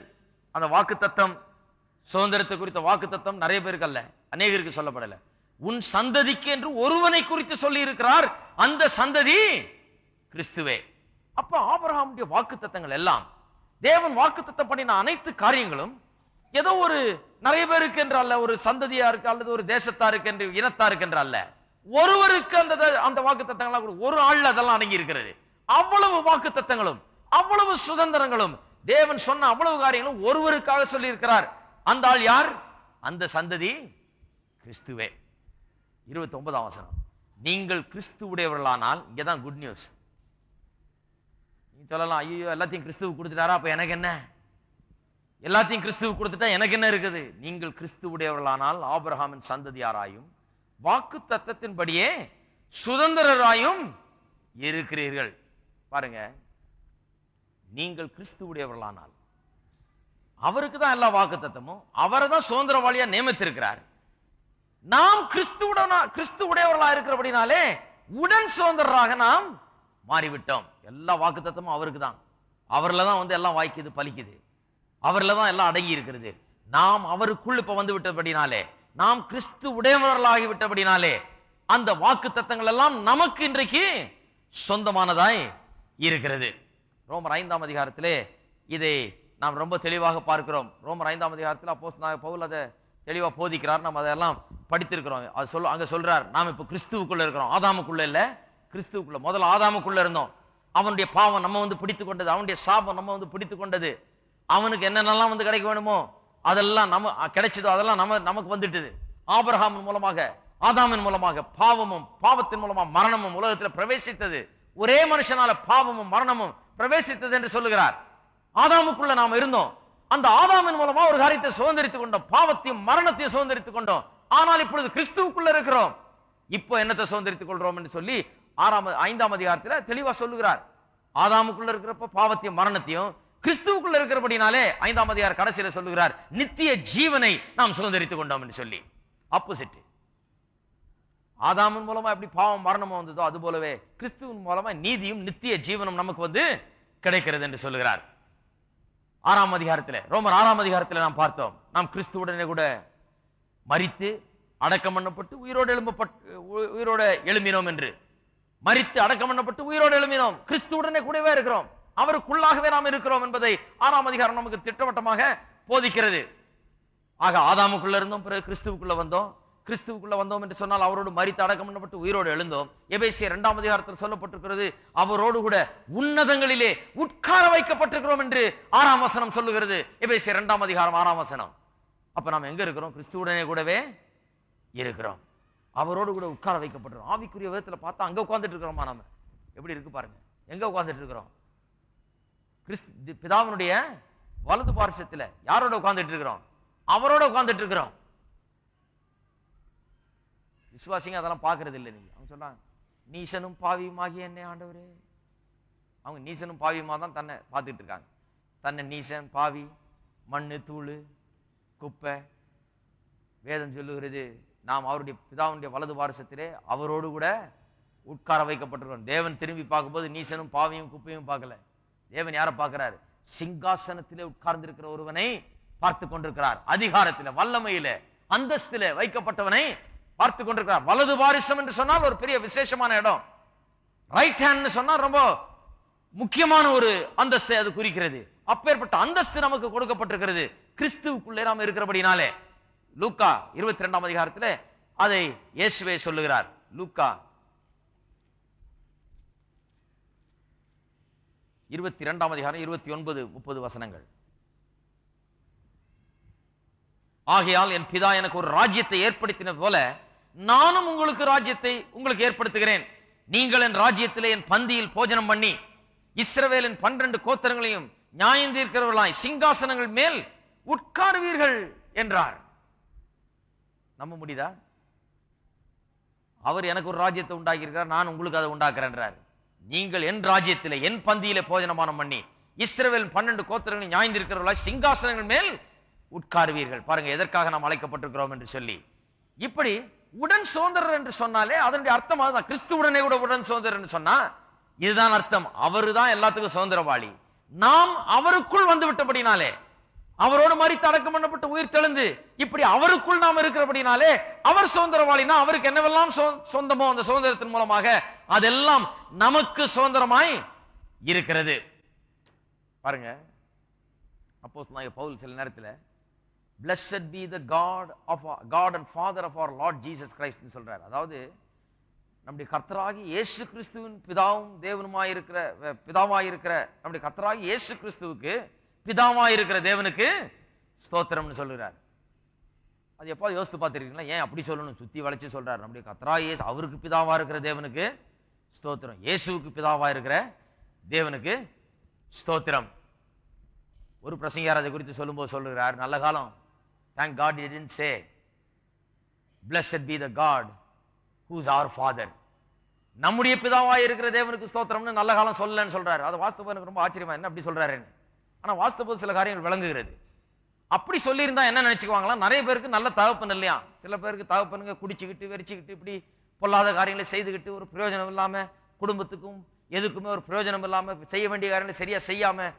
[SPEAKER 1] அந்த வாக்குத்தத்தம், சுதந்திரத்தை குறித்த வாக்குத்தத்தம் நிறைய பேருக்கு அல்ல, அநேகருக்கு சொல்லப்படல. உன் சந்ததிக்கு என்று ஒருவனை குறித்து சொல்லி இருக்கிறார். அந்த சந்ததி கிறிஸ்துவே. அப்ப ஆபிரகாமுடைய வாக்குத்தத்தங்கள் எல்லாம், தேவன் வாக்குத்தத்தம் பண்ணின அனைத்து காரியங்களும் ஏதோ ஒரு நிறைய பேருக்கு என்று அல்ல, ஒரு சந்ததியா இருக்கு அல்லது ஒரு தேசத்தாருக்கு என்று, இனத்தாருக்கு என்று அல்ல, ஒருவருக்கு அந்த வாக்குத்தத்தங்கள் ஒரு ஆள் அதெல்லாம் அடங்கி இருக்கிறது. அவ்வளவு வாக்குத்தத்தங்களும் அவ்வளவு சுதந்திரங்களும் தேவன் சொன்ன அவ்வளவு காரியங்களும் ஒருவருக்காக சொல்லி இருக்கிறார். அந்த ஆள் யார்? அந்த சந்ததி கிறிஸ்துவே. 29ஆம் வசனம், நீங்கள் கிறிஸ்துவுடையவர்களானால், இங்கதான் குட் நியூஸ். நீங்க சொல்லலாம், ஐயோ எல்லாத்தையும் கிறிஸ்துவுக்கு கொடுத்துட்டாரா, அப்ப எனக்கு என்ன? எல்லாத்தையும் கிறிஸ்துவுக்கு கொடுத்துட்டா எனக்கு என்ன இருக்குது? நீங்கள் கிறிஸ்துவுடையவர்களானால் ஆபிரகாமின் சந்ததியாராயும் வாக்கு தத்தத்தின்படியே சுதந்திரராயும் இருக்கிறீர்கள். பாருங்க, நீங்கள் கிறிஸ்துவுடையவர்களானால், அவருக்கு தான் எல்லா வாக்கு தத்தமும், அவரை தான் சுதந்திரவாளியா நியமித்திருக்கிறார். நாம் கிறிஸ்துவுடையவர்களா இருக்கிறபடினாலே உடன் சுதந்திரராக நாம் மாறிவிட்டோம். எல்லா வாக்கு தத்தமும் அவருக்கு தான். அவர்ல தான் எல்லாம் வாய்க்குது, பலிக்குது. அவர்ல தான் எல்லாம் அடங்கி இருக்கிறது. நாம் அவருக்குள் இப்ப வந்து விட்டபடினாலே, நாம் கிறிஸ்து உடையவர்களாகி விட்டபடினாலே அந்த வாக்கு தத்தங்கள் எல்லாம் நமக்கு இன்றைக்கு சொந்தமானதாய் இருக்கிறது. ரோமர் 5ஆம் அதிகாரத்திலே இதை நாம் ரொம்ப தெளிவாக பார்க்கிறோம். ரோமர் 5ஆம் அதிகாரத்தில் அப்போஸ்தலனாகிய பவுல் அதை தெளிவா போதிக்கிறார். நாம் அதெல்லாம் படித்திருக்கிறோம். அங்க சொல்றார், நாம் இப்ப கிறிஸ்துவுக்குள்ள இருக்கிறோம். ஆதாமுக்குள்ள இல்ல, கிறிஸ்துவுக்குள்ள. முதல்ல ஆதாமுக்குள்ள இருந்தோம். அவனுடைய பாவம் நம்ம பிடித்து கொண்டது, அவனுடைய சாபம் நம்ம பிடித்து கொண்டது. அவனுக்கு என்னென்னலாம் கிடைக்க வேணுமோ அதெல்லாம் நம்ம கிடைச்சதோ அதெல்லாம் நமக்கு வந்துட்டது. ஆபிரகாமின் மூலமாக, ஆதாமின் மூலமாக பாவமும், பாவத்தின் மூலமாக மரணமும் உலகத்தில் பிரவேசித்தது. ஒரே மனுஷனால பாவமும் மரணமும் பிரவேசித்தது என்று சொல்லுகிறார். ஆதாமுக்குள்ள நாம் இருந்தோம். அந்த ஆதாமின் மூலமா ஒரு காரியத்தை சுதந்திரித்துக் கொண்டோம், பாவத்தையும் மரணத்தையும் சுதந்திரித்துக் கொண்டோம். ஆனால் இப்பொழுது கிறிஸ்துவுக்குள்ள இருக்கிறோம். இப்போ என்னத்தை சுதந்திரித்துக் கொள்றோம் என்று சொல்லி 5ஆம் அதிகாரத்தில் தெளிவா சொல்லுகிறார். ஆதாமுக்குள்ள இருக்கிறப்ப பாவத்தையும் மரணத்தையும், கிறிஸ்துவுக்குள்ள இருக்கிறபடினாலே 5ஆம் அதிகார கடைசியில சொல்லுகிறார், நித்திய ஜீவனை நாம் சுதந்திரித்துக் கொண்டோம் என்று சொல்லி. ஆப்போசிட். ஆதாமின் மூலமா எப்படி பாவம் மரணமும் வந்ததோ அது போலவே கிறிஸ்துவின் மூலமா நீதியும் நித்திய ஜீவனும் நமக்கு கிடைக்கிறது என்று சொல்லுகிறார். 6ஆம் அதிகாரத்தில், ரோமர் 6ஆம் அதிகாரத்தில் நாம் பார்த்தோம், நாம் கிறிஸ்துவுடனே கூட மரித்து அடக்கம் பண்ணப்பட்டு உயிரோடு எழும்பினோம் என்று. மரித்து அடக்கம் பண்ணப்பட்டு உயிரோடு எழும்பினோம், கிறிஸ்துவுடனே கூடவே இருக்கிறோம், அவருக்குள்ளாகவே நாம் இருக்கிறோம் என்பதை 6ஆம் அதிகாரம் நமக்கு திட்டவட்டமாக போதிக்கிறது. ஆக ஆதாமுக்குள்ள இருந்தோம், பிறகு கிறிஸ்துவுக்குள்ள வந்தோம். கிறிஸ்துவுக்குள்ள வந்தோம் என்று சொன்னால் அவரோடு மரித்து அடக்கம் பண்ணப்பட்டு உயிரோடு எழுந்தோம். எபேசியர் 2ஆம் அதிகாரத்தில் சொல்லப்பட்டிருக்கிறது, அவரோடு கூட உன்னதங்களிலே உட்கார வைக்கப்பட்டிருக்கிறோம் என்று 6ஆம் வசனம் சொல்லுகிறது. எபேசியர் 2ஆம் அதிகாரம் 6ஆம் வசனம். அப்ப நாம் எங்க இருக்கிறோம்? கிறிஸ்துவுடனே கூடவே இருக்கிறோம், அவரோடு கூட உட்கார வைக்கப்பட்டிருக்கிறோம். ஆவிக்குரிய விதத்தில் பார்த்தா அங்க உட்கார்ந்துட்டு இருக்கிறோமா? நாம எப்படி இருக்கு பாருங்க, எங்க உட்கார்ந்துட்டு இருக்கிறோம்? பிதாவினுடைய வலது பார்சத்தில். யாரோட உட்கார்ந்துட்டு இருக்கிறோம்? அவரோட உட்கார்ந்துட்டு இருக்கிறோம். விசுவாசிங்க அதெல்லாம் பார்க்கறது இல்லை. நீங்க அவங்க சொல்றாங்க, நீசனும் பாவியும் ஆகிய என்ன ஆண்டவரே. அவங்க நீசனும் பாவியுமா தான் தன்னை பார்த்துட்டு இருக்காங்க. தன்னை நீசன், பாவி, மண்ணு, தூள், குப்பை. வேதம் சொல்லுகிறது, நாம் அவருடைய பிதாவுடைய வலது பாரசத்திலே அவரோடு கூட உட்கார வைக்கப்பட்டிருக்கிறோம். தேவன் திரும்பி பார்க்கும்போது நீசனும் பாவியும் குப்பையும் பார்க்கல, தேவன் யாரை பார்க்கிறார்? சிங்காசனத்திலே உட்கார்ந்து இருக்கிற ஒருவனை பார்த்து கொண்டிருக்கிறார். அதிகாரத்தில, வல்லமையில, அந்தஸ்தில வைக்கப்பட்டவனை பார்த்து கொண்டிருக்கிறார். வலது பாரிசம் என்று சொன்னால் ஒரு பெரிய விசேஷமான இடம். ரைட் ஹேண்ட் சொன்னா ரொம்ப முக்கியமான ஒரு அந்தஸ்தை அது குறிக்கிறது. அப்பேற்பட்ட அந்தஸ்து நமக்கு கொடுக்கப்பட்டிருக்கிறது கிறிஸ்துவுக்குள்ளே நாம் இருக்கிறபடினாலே. லூக்கா 22ஆம் அதிகாரத்தில் அதை இயேசுவே சொல்லுகிறார். லூக்கா 22ஆம் அதிகாரம் 29-30 வசனங்கள். ஆகையால் என் பிதா எனக்கு ஒரு ராஜ்யத்தை ஏற்படுத்தின போல நானும் உங்களுக்கு ராஜ்யத்தை உங்களுக்கு ஏற்படுத்துகிறேன். நீங்கள் என் ராஜ்யத்திலே என் பந்தியில் போஜனம் பண்ணி இஸ்ரவேலின் 12 கோத்திரங்களையும் நியாயந்தீர்க்கிறவர்களாய் சிங்காசனங்கள் மேல் உட்காருவீர்கள் என்றார். நம்ப முடியுதா? அவர் எனக்கு ஒரு ராஜ்யத்தை உண்டாக்கி இருக்கிறார், நான் உங்களுக்கு அதை உண்டாக்குறேன்றார். நீங்கள் என் ராஜ்யத்திலே என் பந்தியிலே போஜனமானம் பண்ணி இஸ்ரவேல் 12 கோத்திரங்களை நியாயந்தீர்க்கிறவர்களாய் சிங்காசனங்கள் மேல் உட்காருவீர்கள். பாருங்க எதற்காக நாம் அழைக்கப்பட்டிருக்கிறோம் என்று சொல்லி. இப்படி உடன் சுதந்திரர் என்று சொன்னாலே அதனுடைய அர்த்தம் அதுதான். கிறிஸ்துவுடனே கூட உடன் சுதந்திரர் என்று சொன்னா இதுதான் அர்த்தம். அவரு தான் எல்லாத்துக்கும் சுதந்திரவாளி. நாம் அவருக்குள் வந்து விட்டபடினாலே, அவரோடு மரித்து அடக்கம் பண்ணப்பட்டு உயிர் தெழுந்து இப்படி அவருக்குள் நாம் இருக்கிறபடினாலே அவர் சுதந்திரவாளினா அவருக்கு என்னவெல்லாம் சொந்தமோ அந்த சுதந்திரத்தின் மூலமாக அதெல்லாம் நமக்கு சுதந்திரமாய் இருக்கிறது. பாருங்க அப்போஸ்தலனாகிய பவுல் சில நேரத்தில் blessed be the God and Father of our Lord Jesus Christ ன்னு சொல்றார். அதாவது நம்முடைய கர்த்தராகி இயேசு கிறிஸ்துவின் பிதாவும் தேவனுமாயிருக்கிற பிதாவாயிருக்கிற நம்முடைய கர்த்தராகி இயேசு கிறிஸ்துவுக்கு பிதாவாயிருக்கிற தேவனுக்கு ஸ்தோத்திரம்னு சொல்லுகிறார். அது எப்போ யோசித்து பார்த்துருக்கீங்களா? ஏன் அப்படி சொல்லணும்? சுத்தி வளைச்சு சொல்றார். நம்முடைய கர்த்தராகி இயேசு அவருக்கு பிதாவா இருக்கிற தேவனுக்கு ஸ்தோத்திரம், இயேசுவுக்கு பிதாவா இருக்கிற தேவனுக்கு ஸ்தோத்திரம். ஒரு பிரசங்கியார் அதை குறித்து சொல்லும்போது சொல்லுகிறார், நல்ல காலம், thank God he didn't say blessed be the God who's our father. நம்முடைய பிதாவாய் இருக்கிற தேவனுக்கு ஸ்தோத்திரம்னு நல்ல காலம் சொல்லலன்னு சொல்றாரு. அது வாஸ்தவம் எனக்கு ரொம்ப ஆச்சரியமா, என்ன அப்படி சொல்றாருன்னு. ஆனா வாஸ்தவ சில காரியங்கள் விளங்குகிறது. அப்படி சொல்லியிருந்தா என்ன நினைச்சுக்குவாங்களா? நிறைய பேருக்கு நல்ல தகப்பன் இல்லையா? சில பேருக்கு தகப்பனுங்க குடிச்சுக்கிட்டு வெறிச்சுக்கிட்டு இப்படி பொல்லாத காரியங்களை செய்துக்கிட்டு ஒரு பிரயோஜனம் இல்லாம, குடும்பத்துக்கும் எதுக்குமே ஒரு பிரயோஜனம் இல்லாம, செய்ய வேண்டிய காரியங்களை சரியா செய்யாம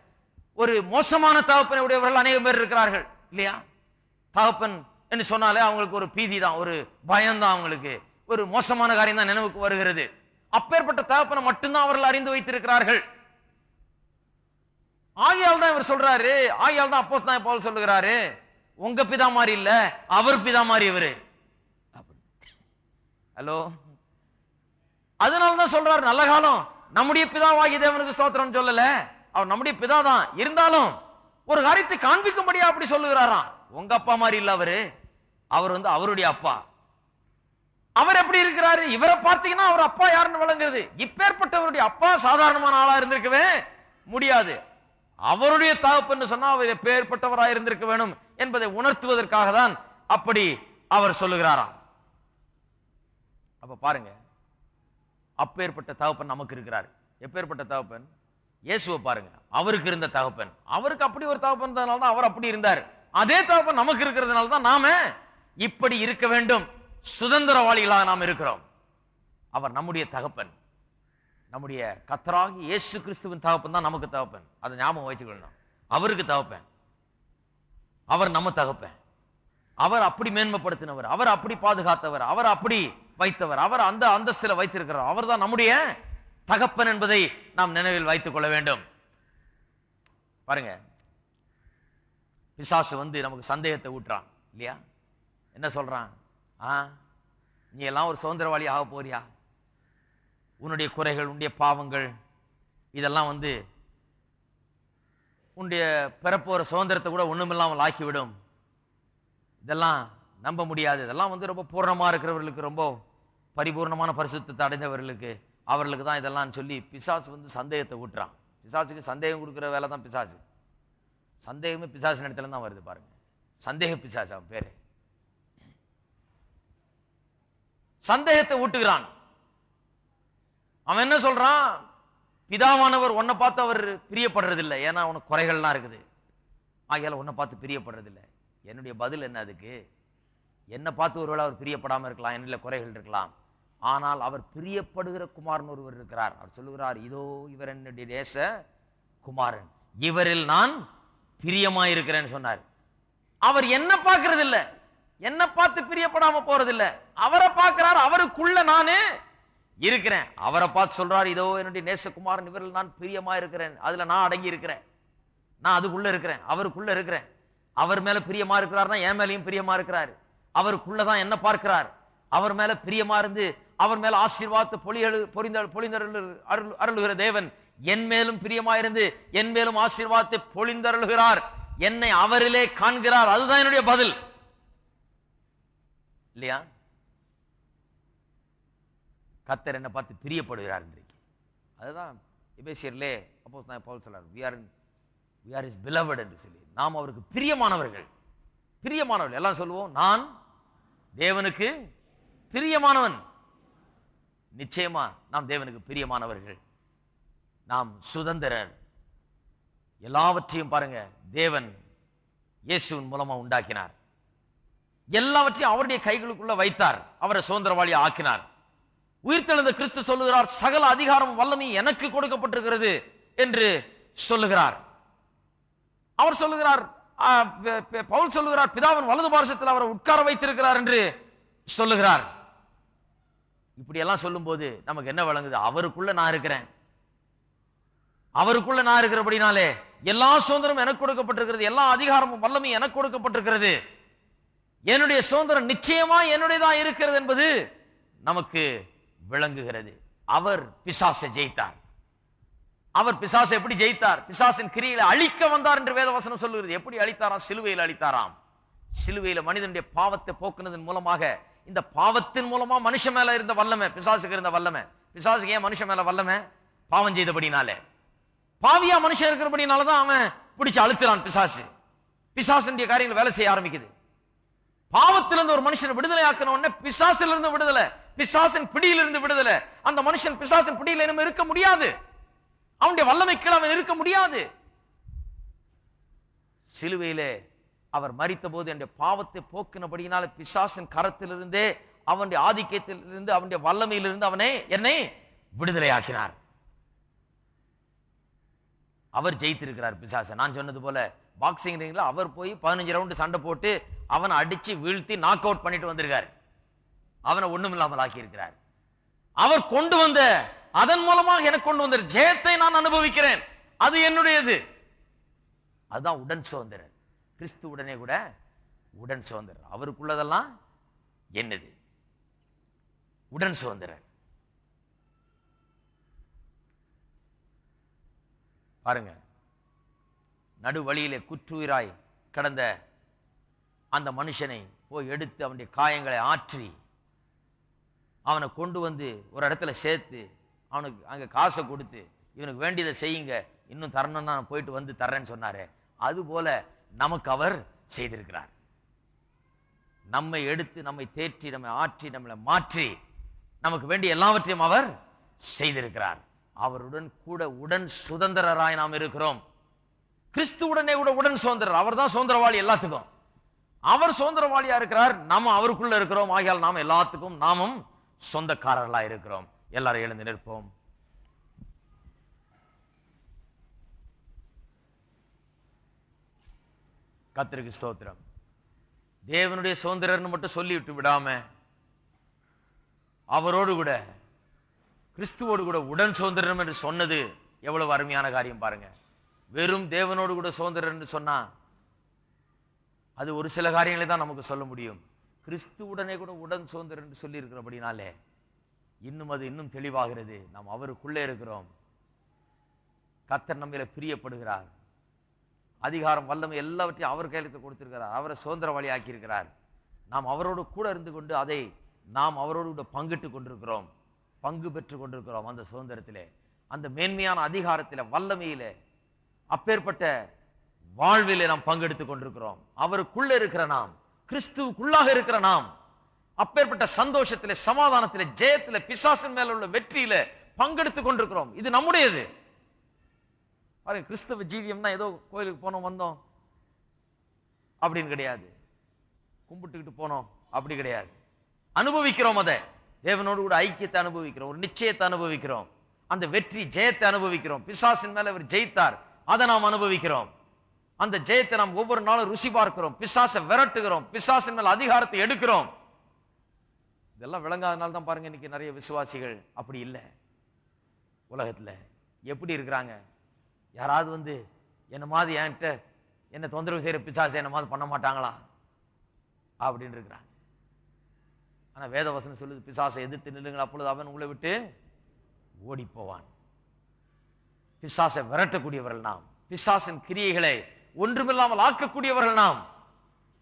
[SPEAKER 1] ஒரு மோசமான தகப்பனை உடையவர்கள் அநேகம் பேர் இருக்கிறார்கள் இல்லையா? தகப்பன் என்று சொன்னாலே அவங்களுக்கு ஒரு பீதி தான், ஒரு பயம்தான், அவங்களுக்கு ஒரு மோசமான காரியம் தான் நினைவுக்கு வருகிறது. அப்பேற்பட்ட தகப்பனை மட்டும்தான் அவர்கள் அறிந்து வைத்திருக்கிறார்கள். ஆகையால் தான் இவர் சொல்றாரு, ஆகையால் தான் அப்போஸ்தலனாகிய பவுல் சொல்லுகிறாரு, உங்க பிதா மாதிரி இல்ல, அவர் பிதா மாதிரி இவரு. ஹலோ, அதனாலதான் சொல்றாரு நல்ல காலம் நம்முடைய பிதாவாகிய தேவனுக்கு ஸ்தோத்திரம் சொல்லல, அவர் நம்முடைய பிதா தான். இருந்தாலும் ஒரு காரியத்தை காண்பிக்கும்படியா அப்படி சொல்லுகிறாராம். உங்க அப்பா மாதிரி இல்ல அவரு, அவர் அவருடைய அப்பா. அவர் எப்படி இருக்கிறாரு? இவரை பார்த்தீங்கன்னா அவர் அப்பா யாருன்னு விளங்குறது. இப்பேற்பட்டவருடைய அப்பா சாதாரணமான ஆளா இருந்திருக்கவே முடியாது. அவருடைய தகப்பன்னு சொன்னா அவர் எப்பேற்பட்டவராக இருந்திருக்க வேணும் என்பதை உணர்த்துவதற்காக தான் அப்படி அவர் சொல்லுகிறாராம். அப்ப பாருங்க, அப்பேற்பட்ட தகப்பன் நமக்கு இருக்கிறார். எப்பேற்பட்ட தகப்பன்? இயேசுவை பாருங்க, அவருக்கு இருந்த தகப்பன், அவருக்கு அப்படி ஒரு தகப்பன் தான் அவர் அப்படி இருந்தார். அதே தகப்பன் நமக்கு இருக்கிறதுனால தான் நாம இப்படி இருக்க வேண்டும், சுதந்திரவாளிகளாக நாம் இருக்கிறோம். அவர் நம்முடைய தகப்பன், நம்முடைய கர்த்தராகிய இயேசு கிறிஸ்துவின் தகப்பன் தான் நமக்கு தகப்பன். அதை ஞாபகம் வச்சுக்கணும். அவருக்கு தகப்பன், அவர் நம்ம தகப்பன். அவர் அப்படி மேன்மைப்படுத்தினவர், அவர் அப்படி பாதுகாத்தவர், அவர் அப்படி வைத்தவர், அவர் அந்த அந்தஸ்தில் வைத்திருக்கிறார். அவர் தான் நம்முடைய தகப்பன் என்பதை நாம் நினைவில் வைத்துக் கொள்ள வேண்டும். பாருங்க, பிசாசு நமக்கு சந்தேகத்தை ஊட்டுறான் இல்லையா? என்ன சொல்றான்? நீ எல்லாம் ஒரு சுதந்திரவாளி ஆக போறியா? உன்னுடைய குறைகள், உன்னுடைய பாவங்கள் இதெல்லாம் உன்னுடைய பிறப்போற சுதந்திரத்தை கூட ஒண்ணுமில்லாமல் ஆக்கிவிடும். இதெல்லாம் நம்ப முடியாது. இதெல்லாம் ரொம்ப பூர்ணமா இருக்கிறவர்களுக்கு, ரொம்ப பரிபூர்ணமான பரிசுத்தத்தை அடைந்தவர்களுக்கு, அவர்களுக்கு தான் இதெல்லாம் சொல்லி பிசாசு சந்தேகத்தை ஊட்டுறான். பிசாசுக்கு சந்தேகம் கொடுக்குற வேலை தான் பிசாசு. சந்தேகமே பிசாசு இடத்துல தான் வருது பாருங்க. சந்தேக பிசாசு அவன் பேரு. சந்தேகத்தை ஊட்டுகிறான். அவன் என்ன சொல்றான்? பிதாவானவர் உன்னை பார்த்து அவர் பிரியப்படுறதில்லை, ஏன்னா உனக்கு குறைகள்லாம் இருக்குது, ஆகையால உன்னை பார்த்து பிரியப்படுறதில்லை. என்னுடைய பதில் என்ன அதுக்கு? என்னை பார்த்து ஒருவேளை அவர் பிரியப்படாமல் இருக்கலாம், என்னில் குறைகள் இருக்கலாம், ஆனால் அவர் பிரியப்படுகிற குமாரன் ஒருவர் இருக்கிறார். அவர் சொல்லுகிறார், இதோ இவர் என்னுடைய நேச குமாரன், இவரில் நான் பிரியமாயிருக்கிறேன்னு சொன்னார். அவர் என்ன பார்க்கறது இல்ல, என்ன பார்த்து பிரியப்படாம போறது இல்ல, அவரை பார்க்கிறார். அவருக்குள்ள நானு இருக்கிறேன். அவரை பார்த்து சொல்றாரு, இதோ என்னுடைய நேசகுமாரன், இவரில் நான் பிரியமா இருக்கிறேன், அதுல நான் அடங்கி இருக்கிறேன், நான் அதுக்குள்ள இருக்கிறேன், அவருக்குள்ள இருக்கிறேன். அவர் மேல பிரியமா இருக்கிறார்னா என் மேலையும் பிரியமா இருக்கிறாரு. அவருக்குள்ளதான் என்ன பார்க்கிறார். அவர் மேல பிரியமா இருந்து அவர் மேல ஆசீர்வாதத்தை அருளுகிற தேவன் என் மேலும் பிரியமா இருந்து என் மேலும் ஆசீர்வாதத்தை பொழிந்தருளுகிறார். என்னை அவரிலே காண்கிறார். அதுதான் என்னுடைய பதில் இல்லையா? கர்த்தர் என்னை பார்த்து பிரியப்படுகிறார் இன்றைக்கு. அதுதான் எபேசியர்லே அப்போஸ்தலன் பவுல் சொல்றார், we are his beloved என்று சொல்லி. நாம் அவருக்கு பிரியமானவர்கள். பிரியமானவர்கள் எல்லாம் சொல்லுவோம், நான் தேவனுக்கு பிரியமானவன். நிச்சயமா நாம் தேவனுக்கு பிரியமானவர்கள். நாம் சுதந்திரர். எல்லாவற்றையும் பாருங்க, தேவன் இயேசுவின் மூலமா உண்டாக்கினார். எல்லாவற்றையும் அவருடைய கைகளுக்குள்ள வைத்தார். அவரை சுதந்திரவாளியா ஆக்கினார். உயிர்த்தெழுந்த கிறிஸ்து சொல்லுகிறார், சகல அதிகாரம் வல்லமை எனக்கு கொடுக்கப்பட்டிருக்கிறது என்று சொல்லுகிறார். அவர் சொல்லுகிறார், பவுல் சொல்லுகிறார், பிதாவின் வலது பார்சத்தில் அவரை உட்கார வைத்திருக்கிறார் என்று சொல்லுகிறார். இப்படி எல்லாம் சொல்லும் போது நமக்கு என்ன வழங்குது? அவருக்குள்ள நான் இருக்கிறேன். அவருக்குள்ள நான் இருக்கிறபடினாலே எல்லா சுதந்திரமும் எனக்கு கொடுக்கப்பட்டிருக்கிறது, எல்லா அதிகாரமும் வல்லமையும் எனக்கு கொடுக்கப்பட்டிருக்கிறது. என்னுடைய சுதந்திரம் நிச்சயமா என்னுடையதான் இருக்கிறது என்பது நமக்கு விளங்குகிறது. அவர் பிசாசை ஜெயித்தார். அவர் பிசாசை எப்படி ஜெயித்தார்? பிசாசின் கிரியைகளை அழிக்க வந்தார் என்று வேதவசனம் சொல்லுகிறது. எப்படி அழித்தாராம்? சிலுவையில் அழித்தாராம். சிலுவையில மனிதனுடைய பாவத்தை போக்குனதன் மூலமாக, இந்த பாவத்தின் மூலமா மனுஷன் மேல இருந்த வல்லமை, பிசாசுக்கு இருந்த வல்லமை. பிசாசுக்கு ஏன் மனுஷன் மேல வல்லமை? பாவம் செய்தபடினாலே. பாவியா மனுஷன் இருக்கிறபடினாலதான் அவன் பிடிச்சு அழுத்துறான். பிசாசுடைய காரியங்கள் வேலை செய்ய ஆரம்பிக்குது. பாவத்திலிருந்து ஒரு மனுஷனை விடுதலை ஆக்கணும் உடனே பிசாசிலிருந்து விடுதலை, பிசாசின் பிடியிலிருந்து விடுதலை. அந்த மனுஷன் பிசாசின் பிடியில் இனிமே இருக்க முடியாது. அவனுடைய வல்லமை கீழ் அவன் இருக்க முடியாது. சிலுவையிலே அவர் மரித்த போது என்னுடைய பாவத்தை போக்கினபடியினால பிசாசின் கரத்திலிருந்தே, அவனுடைய ஆதிக்கத்திலிருந்து, அவனுடைய வல்லமையிலிருந்து என்னை விடுதலை ஆக்கினார். அவர் ஜெயித்திருக்கிறார் பிசாசை. நான் சொன்னது போல பாக்ஸிங் ரிங்ல அவர் போய் 15 ரவுண்டு சண்டை போட்டு அவனை அடிச்சு வீழ்த்தி நாக் அவுட் பண்ணிட்டு வந்திருக்காரு. அவனை ஒண்ணும் இல்லாமல் ஆக்கி இருக்கிறார். அவர் கொண்டு வந்த, அதன் மூலமாக எனக்கு கொண்டு வந்த ஜெயத்தை நான் அனுபவிக்கிறேன். அது என்னுடையது. அதுதான் உடன் சுதந்திரர். கிறிஸ்து உடனே கூட உடன் சுதந்திரர். அவருக்குள்ளதெல்லாம் என்னது? உடன் சுதந்திரர். பாருங்க, நடு வழியிலே குற்றுயிராய் கடந்த அந்த மனுஷனை போய் எடுத்து அவனுடைய காயங்களை ஆற்றி அவனை கொண்டு வந்து ஒரு இடத்துல சேர்த்து அவனுக்கு அங்கே காசை கொடுத்து, இவனுக்கு வேண்டியதை செய்யுங்க, இன்னும் தரணும்னா நான் போயிட்டு வந்து தர்றேன்னு சொன்னாரு. அதுபோல நமக்கு அவர் செய்திருக்கிறார். நம்மை எடுத்து, நம்மை தேற்றி, நம்மை ஆற்றி, நம்மளை மாற்றி, நமக்கு வேண்டிய எல்லாவற்றையும் அவர் செய்திருக்கிறார். அவருடன் கூட உடன் சுதந்திரராய் நாம் இருக்கிறோம். கிறிஸ்துவுடனே கூட உடன் சுதந்திரர். அவர் தான் சுதந்திரவாளி எல்லாத்துக்கும். அவர் சுதந்திரவாளியா இருக்கிறார், நாம அவருக்குள்ள இருக்கிறோம். ஆகையால் நாம் எல்லாத்துக்கும் நாமும் சொந்தக்காரர்களா இருக்கிறோம். எல்லாரும் எழுந்து நிற்போம். கர்த்தருக்கு ஸ்தோத்திரம். தேவனுடைய சுதந்திரர்னு மட்டும் சொல்லிவிட்டு விடாம, அவரோடு கூட, கிறிஸ்துவோடு கூட உடன் சுதந்திரம் என்று சொன்னது எவ்வளவு அருமையான காரியம் பாருங்க. வெறும் தேவனோடு கூட சுதந்திரம் என்று சொன்னா அது ஒரு சில காரியங்களை தான் நமக்கு சொல்ல முடியும். கிறிஸ்துவுடனே கூட உடன் சுதந்திரம் என்று சொல்லி இருக்கிறபடினாலே அது இன்னும் தெளிவாகிறது. நாம் அவருக்குள்ளே இருக்கிறோம். கர்த்தர் நம்மில பிரியப்படுகிறார். அதிகாரம், வல்லமை எல்லாவற்றையும் அவர் கையில் கொடுத்திருக்கிறார். அவரை சுதந்திரவாளி ஆக்கி இருக்கிறார். நாம் அவரோடு கூட இருந்து கொண்டு அதை நாம் அவரோடு கூட பங்கிட்டு கொண்டிருக்கிறோம், பங்கு பெற்று கொண்டிருக்கிறோம். அந்த சுதந்திரத்திலே, அந்த மேன்மையான அதிகாரத்திலே, வல்லமையிலே, அப்பேற்பட்ட வாழ்விலே நாம் பங்கெடுத்துக் கொண்டிருக்கிறோம். அவருக்குள்ள இருக்கிற நாம், கிறிஸ்துவுக்குள்ளாக இருக்கிற நாம், அப்பேற்பட்ட சந்தோஷத்திலே, சமாதானத்திலே, ஜெயத்திலே, பிசாசின் மேல உள்ள வெற்றியில பங்கெடுத்துக் கொண்டிருக்கிறோம். இது நம்முடையது. கிறிஸ்தவ ஜீவியம்னா ஏதோ கோயிலுக்கு போனோம் வந்தோம் அப்படின்னு கிடையாது, கும்பிட்டுக்கிட்டு போனோம் அப்படி கிடையாது. அனுபவிக்கிறோம். அதை தேவனோடு கூட ஐக்கியத்தை அனுபவிக்கிறோம், ஒரு நிச்சயத்தை அனுபவிக்கிறோம், அந்த வெற்றி ஜெயத்தை அனுபவிக்கிறோம். பிசாசின் மேல அவர் ஜெயித்தார், அதை நாம் அனுபவிக்கிறோம். அந்த ஜெயத்தை நாம் ஒவ்வொரு நாளும் ருசி பார்க்கிறோம். பிசாசை விரட்டுகிறோம், பிசாசின் மேல் அதிகாரத்தை எடுக்கிறோம். இதெல்லாம் விளங்காதனால தான் பாருங்க இன்னைக்கு நிறைய விசுவாசிகள் அப்படி இல்லை. உலகத்துல எப்படி இருக்கிறாங்க? யாராவது என்ன மாதிரி என்கிட்ட என்ன தொந்தரவு செய்யற பிசாசை என்ன மாதிரி பண்ண மாட்டாங்களா அப்படின்னு இருக்கிறாங்க. ஆனா வேதவசனம் சொல்லுது, பிசாசை எதிர்த்து நில்லுங்கள், அப்பொழுது அவன் உங்களை விட்டு ஓடி போவான். பிசாசை விரட்டக்கூடியவர்கள் நாம். பிசாசின் கிரியைகளை ஒன்றுமில்லாமல் ஆக்கக்கூடியவர்கள் நாம்.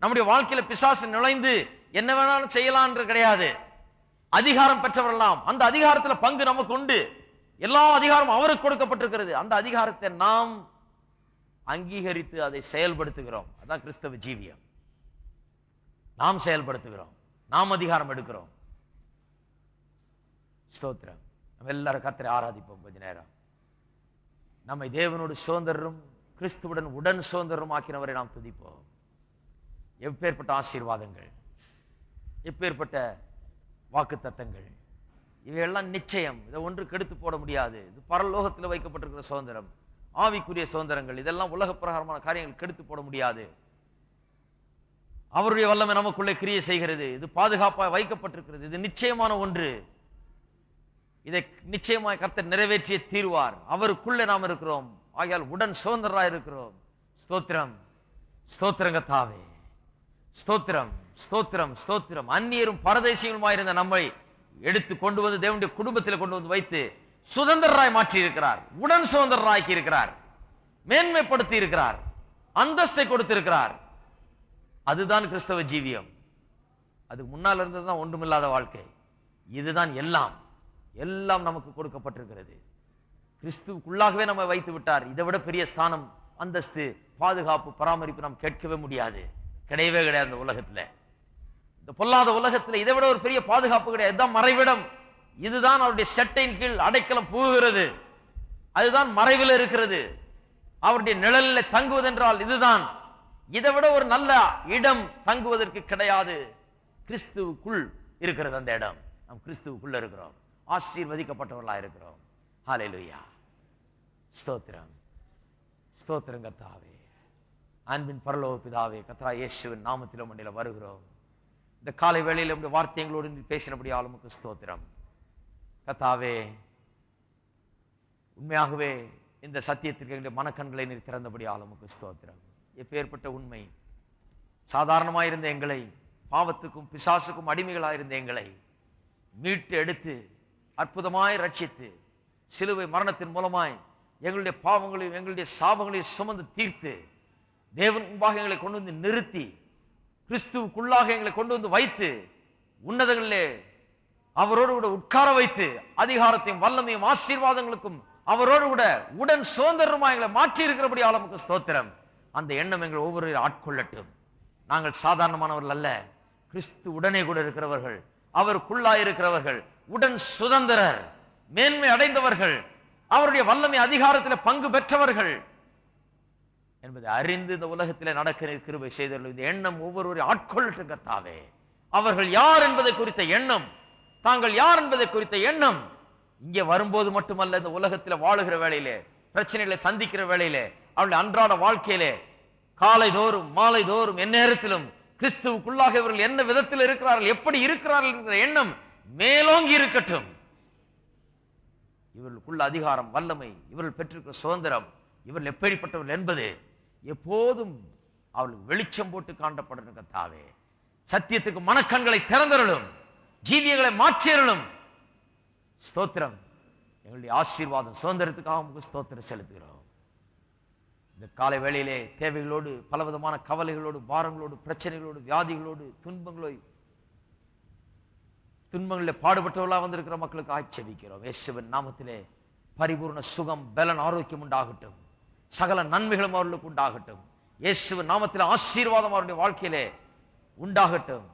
[SPEAKER 1] நம்முடைய வாழ்க்கையில பிசாசு நுழைந்து என்ன வேணாலும் செய்யலாம் என்று கிடையாது. அதிகாரம் பெற்றவர்கள் நாம். அந்த அதிகாரத்தில் பங்கு நமக்கு உண்டு. எல்லா அதிகாரம் அவருக்கு கொடுக்கப்பட்டிருக்கிறது. அந்த அதிகாரத்தை நாம் அங்கீகரித்து அதை செயல்படுத்துகிறோம். அதான் கிறிஸ்தவ ஜீவியம். நாம் செயல்படுத்துகிறோம், நாம் அதிகாரம் எடுக்கிறோம். ஸ்தோத்திரம். நம்ம எல்லாரும் கர்த்தரை ஆராதிப்போம். கொஞ்ச நேரம் நம்மை தேவனோடு சுதந்திரரும் கிறிஸ்துவுடன் உடன் சுதந்திரம் ஆக்கினவரை நாம் துதிப்போம். எப்பேற்பட்ட ஆசீர்வாதங்கள், எப்பேற்பட்ட வாக்குத்தத்தங்கள், இவையெல்லாம் நிச்சயம். இதை ஒன்று கெடுத்து போட முடியாது. இது பரலோகத்தில் வைக்கப்பட்டிருக்கிற சுதந்திரம், ஆவிக்குரிய சுதந்திரங்கள். இதெல்லாம் உலக பிரகாரமான காரியங்கள் கெடுத்து போட முடியாது. அவருடைய வல்லமை நமக்குள்ளே கிரியை செய்கிறது. இது பாதுகாப்பாக வைக்கப்பட்டிருக்கிறது. இது நிச்சயமான ஒன்று. இதை நிச்சயமாக கர்த்தர் நிறைவேற்றிய தீர்வார். அவருக்குள்ளே நாம் இருக்கிறோம். ஆகையால் உடன் சுதந்திரராக இருக்கிறோம். ஸ்தோத்திரம், ஸ்தோத்திரம் கர்த்தாவே, ஸ்தோத்திரம், ஸ்தோத்திரம், ஸ்தோத்திரம். அந்நியரும் பரதேசிகளுமாயிருந்த நம்மை எடுத்து கொண்டு வந்து தேவனுடைய குடும்பத்தில் கொண்டு வந்து வைத்து சுதந்திரராய் மாற்றி இருக்கிறார். உடன் சுதந்திரராக்கி இருக்கிறார். மேன்மைப்படுத்தி இருக்கிறார். அந்தஸ்தை கொடுத்திருக்கிறார். அதுதான் கிறிஸ்தவ ஜீவியம். அதுக்கு முன்னால் இருந்ததுதான் ஒன்றுமில்லாத வாழ்க்கை. இதுதான் எல்லாம். எல்லாம் நமக்கு கொடுக்கப்பட்டிருக்கிறது. கிறிஸ்துவுக்குள்ளாகவே நம்ம வைத்து விட்டார். இதை விட பெரிய ஸ்தானம், அந்தஸ்து, பாதுகாப்பு, பராமரிப்பு நாம் கேட்கவே முடியாது. கிடையவே கிடையாது. இந்த உலகத்துல, இந்த பொல்லாத உலகத்துல இதை விட ஒரு பெரிய பாதுகாப்பு கிடையாது. இதுதான் மறைவிடம். இதுதான் அவருடைய செட்டையின் கீழ் அடைக்கலம் புகுகிறது. அதுதான் மறைவில் இருக்கிறது. அவருடைய நிழலில் தங்குவதென்றால் இதுதான். இதை விட ஒரு நல்ல இடம் தங்குவதற்கு கிடையாது. கிறிஸ்துவுக்குள் இருக்கிறது அந்த இடம். நாம் கிறிஸ்துவுக்குள்ள இருக்கிறோம். ஆசீர்வதிக்கப்பட்டவர்களா இருக்கிறோம். ஹல்லேலூயா. ஸ்தோத்திரம், ஸ்தோத்திரம் கர்த்தாவே. அன்பின் பரலோக பிதாவே, கர்த்தராகிய இயேசுவின் நாமத்தில் உம்மிடம் வருகிறோம். இந்த காலை வேளையில் உம்முடைய வார்த்தைகளோடு நீ பேசினபடியால் உமக்கு ஸ்தோத்திரம் கர்த்தாவே. உண்மையாகவே இந்த சத்தியத்திற்கு எங்களுடைய மனக்கண்களை நீர் திறந்தபடியால் உமக்கு ஸ்தோத்திரம். எப்பேற்பட்ட உண்மை! சாதாரணமாயிருந்த எங்களை, பாவத்துக்கும் பிசாசுக்கும் அடிமைகளாயிருந்த எங்களை மீட்டு எடுத்து அற்புதமாய் ரட்சித்து சிலுவை மரணத்தின் மூலமாய் எங்களுடைய பாவங்களையும் எங்களுடைய சாபங்களையும் சுமந்து தீர்த்து தேவன் முன்பாக எங்களை கொண்டு வந்து நிறுத்தி கிறிஸ்துவுக்குள்ளாக எங்களை கொண்டு வந்து வைத்து உன்னதங்களிலே அவரோடு கூட உட்கார வைத்து அதிகாரத்தையும் வல்லமையும் ஆசீர்வாதங்களுக்கும் அவரோடு கூட உடன் சுதந்திரமா எங்களை மாற்றி இருக்கிறபடி ஆளுக்கு ஸ்தோத்திரம். அந்த எண்ணம் எங்களை ஒவ்வொரு ஆட்கொள்ளட்டும். நாங்கள் சாதாரணமானவர்கள் அல்ல. கிறிஸ்து உடனே கூட இருக்கிறவர்கள், அவருக்குள்ளாய் இருக்கிறவர்கள், உடன் சுதந்திரர், மேன்மை அடைந்தவர்கள், அவருடைய வல்லமை அதிகாரத்தில் பங்கு பெற்றவர்கள் என்பதை அறிந்து இந்த உலகத்தில் நடக்கிற கிருபை செய்தவர்கள். இந்த எண்ணம் ஒவ்வொருவரையும் ஆட்கொள்ளட்டும் கர்த்தாவே. அவர்கள் யார் என்பதை குறித்த எண்ணம், தாங்கள் யார் என்பதை குறித்த எண்ணம் இங்கே வரும்போது மட்டுமல்ல, இந்த உலகத்தில் வாழுகிற வேளையிலே, பிரச்சனைகளை சந்திக்கிற வேளையிலே, அவருடைய அன்றாட வாழ்க்கையிலே காலை தோறும் மாலை தோறும் எந்நேரத்திலும் கிறிஸ்துவுக்குள்ளாக இவர்கள் என்ன விதத்தில் இருக்கிறார்கள், எப்படி இருக்கிறார்கள் என்கிற எண்ணம் மேலோங்கி இருக்கட்டும். இவர்களுக்குள்ள அதிகாரம், வல்லமை, இவர்கள் பெற்றிருக்கிற சுதந்திரம், இவர்கள் எப்படிப்பட்டவர்கள் என்பது எப்போதும் அவர்களுக்கு வெளிச்சம் போட்டு காண்டப்படணும் கர்த்தாவே. சத்தியத்துக்கு மனக்கண்களை திறந்தருளும், ஜீவியங்களை மாற்றியருளும். ஸ்தோத்திரம். எங்களுடைய ஆசீர்வாதம் சுதந்திரத்துக்காக உங்களுக்கு ஸ்தோத்திரம் செலுத்துகிறோம். இந்த காலை வேளையிலே தேவைகளோடு, பலவிதமான கவலைகளோடு, பாரங்களோடு, பிரச்சனைகளோடு, வியாதிகளோடு, துன்பங்களில் பாடுபட்டவர்களாக வந்திருக்கிற மக்களுக்கு ஆட்சேபிக்கிறோம். இயேசுவின் நாமத்திலே பரிபூர்ண சுகம், பலன், ஆரோக்கியம் உண்டாகட்டும். சகல நன்மைகளும் அவர்களுக்கு உண்டாகட்டும். இயேசுவின் நாமத்திலே ஆசீர்வாதம் அவருடைய வாழ்க்கையிலே உண்டாகட்டும்.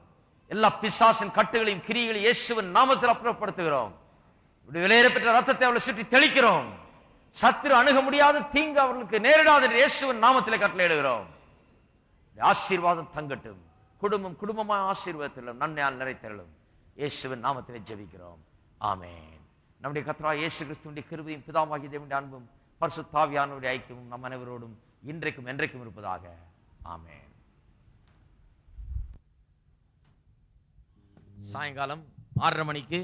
[SPEAKER 1] எல்லா பிசாசின் கட்டுகளையும் கிரியைகளையும் இயேசுவின் நாமத்தில் அப்புறப்படுத்துகிறோம். விலையேற பெற்ற ரத்தத்தை அவளை சுற்றி தெளிக்கிறோம். சத்துரு அணுக முடியாத தீங்கு அவர்களுக்கு நேரிடாத இயேசுவின் நாமத்திலே கட்டளையிடுகிறோம். ஆசீர்வாதம் தங்கட்டும். குடும்பம் குடும்பமாக ஆசீர்வாதத்திலும் நன்மையால் நிறைத்தலும் இயேசுவின் நாமத்திலே ஜெபிக்கிறோம். ஆமென். நம்முடைய கர்த்தராகிய இயேசு கிறிஸ்துவின் கிருபையும் பிதாவாகிய தேவனுடைய அன்பும் பரிசுத்த ஆவியானவருடைய ஐக்கியமும் நம் அனைவரோடும் இன்றைக்கும் என்றைக்கும் இருப்பதாக. ஆமென். சாயங்காலம் 6:30 மணிக்கு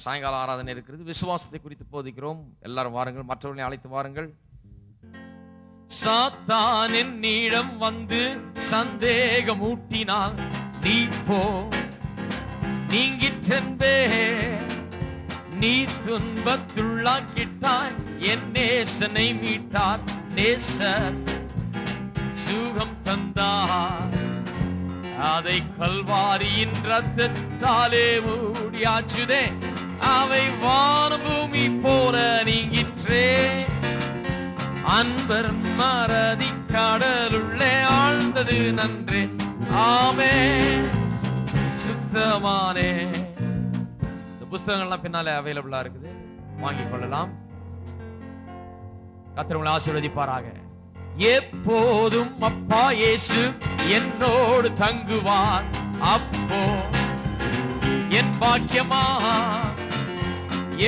[SPEAKER 1] சாயங்கால ஆராதனை இருக்கிறது. விசுவாசத்தை குறித்து போதிக்கிறோம். எல்லாரும் வாருங்கள், மற்றவர்களை அழைத்து வாருங்கள். சாத்தான் என்னிடம் வந்து சந்தேகம் ஊட்டினால் நீ போ, நீங்கிற்றென்பே, நீ துன்பத்துள்ளாக்கிட்டாய், என் நேசனை மீட்டார், நேசர் சுகம் தந்தார், அதை கல்வாரியின் ரத்தத்தாலே மூடியாச்சுதே, அவை வானபூமி போல நீங்கிற்றே, அன்பர் மறதி கடலுள்ளே ஆழ்ந்தது நன்றே, ஆமென். சுத்தமானே. இந்த புத்தகங்கள்லாம் பின்னாலே அவைலபிளா இருக்குது, வாங்கிக் கொள்ளலாம். கர்த்தர் உங்களை ஆசீர்வதிப்பாராக. எப்போதும் அப்பா இயேசு என்னோடு தங்குவார், அப்போ என் பாக்கியமா,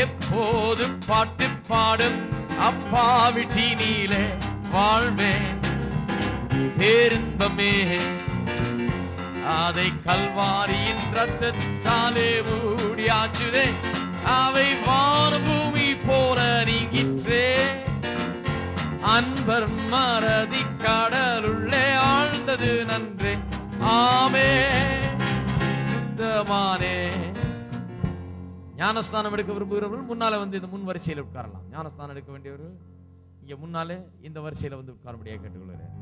[SPEAKER 1] எப்போதும் பாட்டு பாடும் அப்பா விட்டினிலே வாழ்வேன் பேரின்பமே, அதை கல்வாரியின் ரத்தத்தாலே மூடியாச்சுதே, அவை வானபூமி போல நீங்கிற்றே, அன்பர் மறதி கடலுள்ளே ஆழ்ந்தது நன்றே, ஆமென். சுத்தமானே. ஞானஸ்தானம் எடுக்க விரும்புகிறவர்கள் முன்னால வந்து இந்த முன் வரிசையில் உட்காரலாம். ஞானஸ்தானம் எடுக்க வேண்டியவர்கள் இங்க முன்னாலே இந்த வரிசையில வந்து உட்கார முடியாது கேட்டுக்கொள்கிறேன்.